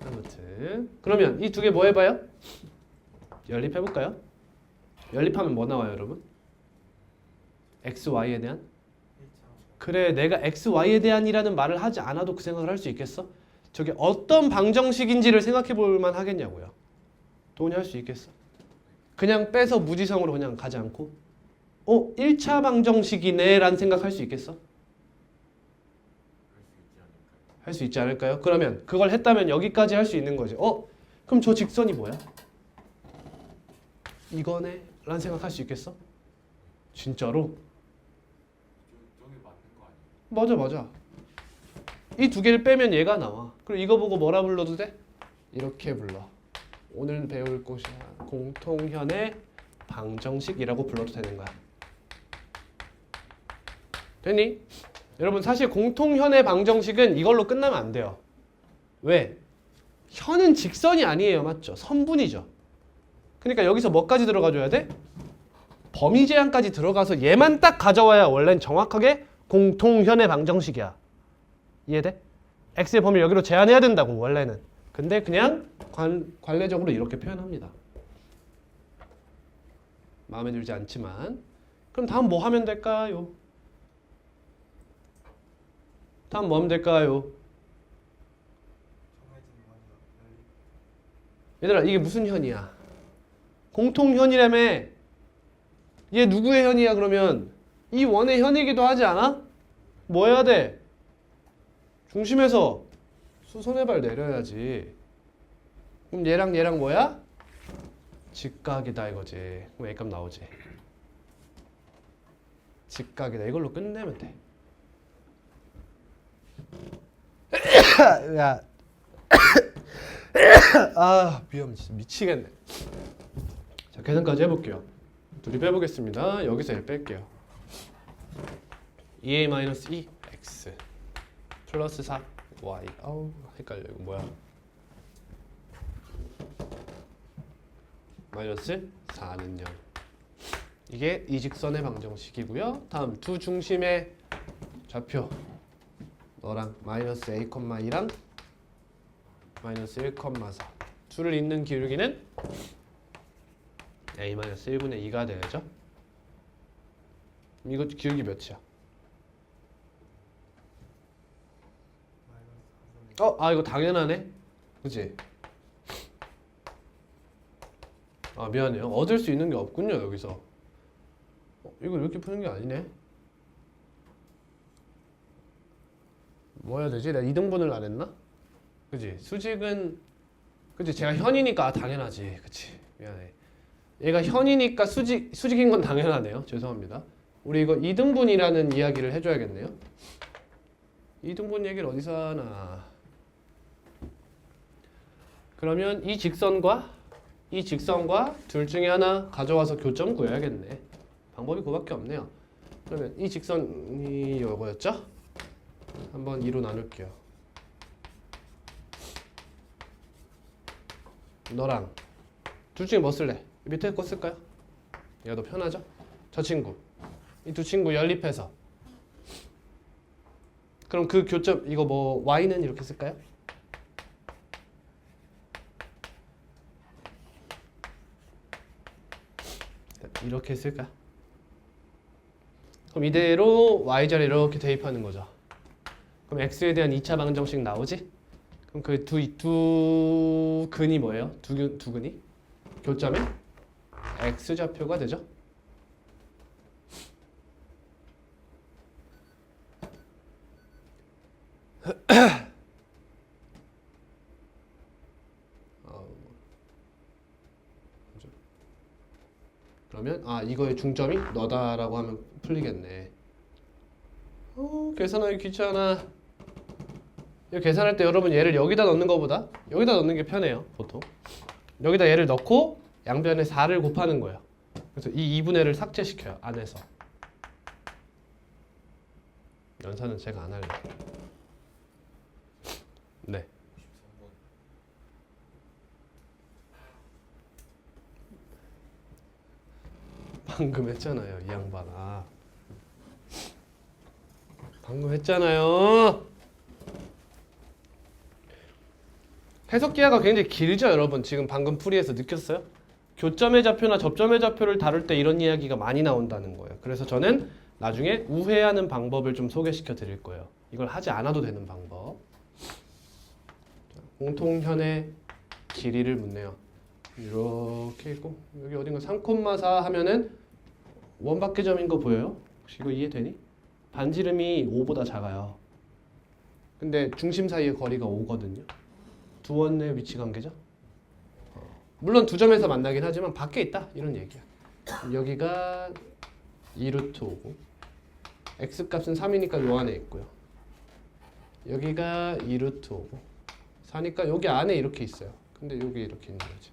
아무튼 그러면 이 두 개 뭐 해봐요? 연립해볼까요? 연립하면 뭐 나와요 여러분? x, y에 대한? 1차 그래 내가 x, y에 대한이라는 말을 하지 않아도 그 생각을 할 수 있겠어? 저게 어떤 방정식인지를 생각해 볼 만 하겠냐고요. 동의할 수 있겠어? 그냥 빼서 무지성으로 그냥 가지 않고 1차 방정식이네 라는 생각할 수 있겠어? 할 수 있지 않을까요? 그러면 그걸 했다면 여기까지 할 수 있는 거지. 그럼 저 직선이 뭐야? 이거네 라는 생각할 수 있겠어? 진짜로? 저게 맞는 거 아니에요? 맞아. 이 두 개를 빼면 얘가 나와. 그리고 이거 보고 뭐라 불러도 돼? 이렇게 불러. 오늘 배울 곳이야. 공통현의 방정식이라고 불러도 되는 거야. 됐니? 여러분 사실 공통현의 방정식은 이걸로 끝나면 안 돼요. 왜? 현은 직선이 아니에요. 맞죠? 선분이죠. 그러니까 여기서 뭐까지 들어가줘야 돼? 범위 제한까지 들어가서 얘만 딱 가져와야 원래는 정확하게 공통현의 방정식이야. 이해돼? x의 범위를 여기로 제한해야 된다고 원래는. 근데 그냥 관례적으로 이렇게 표현합니다. 마음에 들지 않지만. 그럼 다음 뭐 하면 될까요? 다음 뭐 하면 될까요? 정해진 원이요. 얘들아 이게 무슨 현이야? 공통현이라며. 얘 누구의 현이야 그러면? 이 원의 현이기도 하지 않아? 뭐 해야 돼? 중심에서 수선의 발 내려야지. 그럼 얘랑 뭐야? 직각이다 이거지. 그럼 A값 나오지. 직각이다. 이걸로 끝내면 돼. 야, 위험 진짜 미치겠네. 자, 계산까지 해볼게요. 둘이 빼보겠습니다. 여기서 1 뺄게요. 2a-2 x 플러스 4 y. 아우 헷갈려. 이거 뭐야? 마이너스 4는 0. 이게 이직선의 방정식이고요. 다음 두 중심의 좌표 너랑 마이너스 a, 2랑 마이너스 1, 4 둘을 잇는 기울기는 a-1분의 2가 되죠. 이거 기울기 몇이야? 이거 당연하네. 그치? 미안해요. 얻을 수 있는 게 없군요 여기서. 이거 이렇게 푸는 게 아니네. 뭐 해야 되지? 내가 2등분을 안 했나? 그치? 수직은 그치? 제가 현이니까 당연하지. 그치? 미안해. 얘가 현이니까 수직인 건 당연하네요. 죄송합니다. 우리 이거 2등분이라는 이야기를 해줘야겠네요. 2등분 얘기를 어디서 하나? 그러면 이 직선과 둘 중에 하나 가져와서 교점 구해야겠네. 방법이 그거밖에 없네요. 그러면 이 직선이 이거였죠? 한번 2로 나눌게요. 너랑 둘 중에 뭐 쓸래? 밑에 거 쓸까요? 얘가 더 편하죠? 저 친구. 이 두 친구 연립해서. 그럼 그 교점 이거 뭐 y는 이렇게 쓸까요? 이렇게 쓸까? 그럼 이대로 y자리 이렇게 대입하는 거죠. 그럼 x에 대한 2차 방정식 나오지? 그럼 그 두 근이 뭐예요? 두 근이? 교점에 x좌표가 되죠? 그러면 이거의 중점이 너다라고 하면 풀리겠네. 계산하기 귀찮아. 이거 계산할 때 여러분 얘를 여기다 넣는 것보다 여기다 넣는 게 편해요. 보통 여기다 얘를 넣고 양변에 4를 곱하는 거예요. 그래서 이 2분의 1을 삭제시켜요. 안에서. 연산은 제가 안 할래요. 네. 53번. 방금 했잖아요. 이 양반. 방금 했잖아요. 해석 기하가 굉장히 길죠, 여러분. 지금 방금 풀이해서 느꼈어요? 교점의 좌표나 접점의 좌표를 다룰 때 이런 이야기가 많이 나온다는 거예요. 그래서 저는 나중에 우회하는 방법을 좀 소개시켜 드릴 거예요. 이걸 하지 않아도 되는 방법. 공통현의 길이를 묻네요. 이렇게 있고 여기 어딘가 3,4 하면은 원밖에 점인 거 보여요? 혹시 이거 이해되니? 반지름이 5보다 작아요. 근데 중심 사이의 거리가 5거든요. 두 원의 위치 관계죠. 물론 두 점에서 만나긴 하지만 밖에 있다 이런 얘기야. 여기가 2루트 5고 x 값은 3이니까 요 안에 있고요. 여기가 2루트 5고 4니까 여기 안에 이렇게 있어요. 근데 여기 이렇게 있는 거지.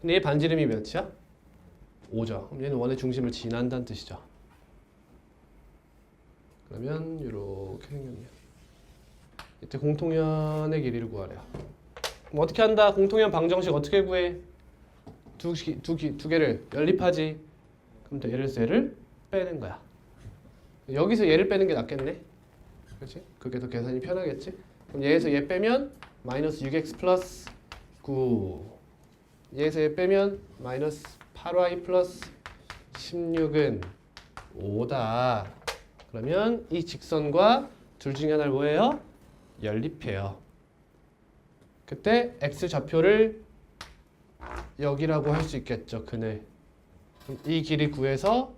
근데 얘 반지름이 몇이야? 5죠. 그럼 얘는 원의 중심을 지난다는 뜻이죠. 그러면 이렇게 생겼네요. 이때 공통현의 길이를 구하래요. 그럼 어떻게 한다? 공통현 방정식 어떻게 구해? 두 개를 연립하지. 그럼 또 얘를 빼는 거야. 여기서 얘를 빼는 게 낫겠네. 그렇지? 그게 더 계산이 편하겠지? 그럼 얘에서 얘 빼면 마이너스 6x 플러스 9. 얘에서 얘 빼면 마이너스 8y 플러스 16은 5다. 그러면 이 직선과 둘 중에 하나를 뭐예요? 연립해요. 그때 x 좌표를 여기라고 할 수 있겠죠. 그네. 그럼 이 길이 구해서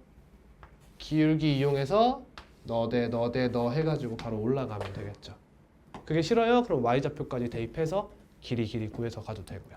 기울기 이용해서 너 대 너 해가지고 바로 올라가면 되겠죠. 그게 싫어요? 그럼 y 좌표까지 대입해서 길이 구해서 가도 되고요.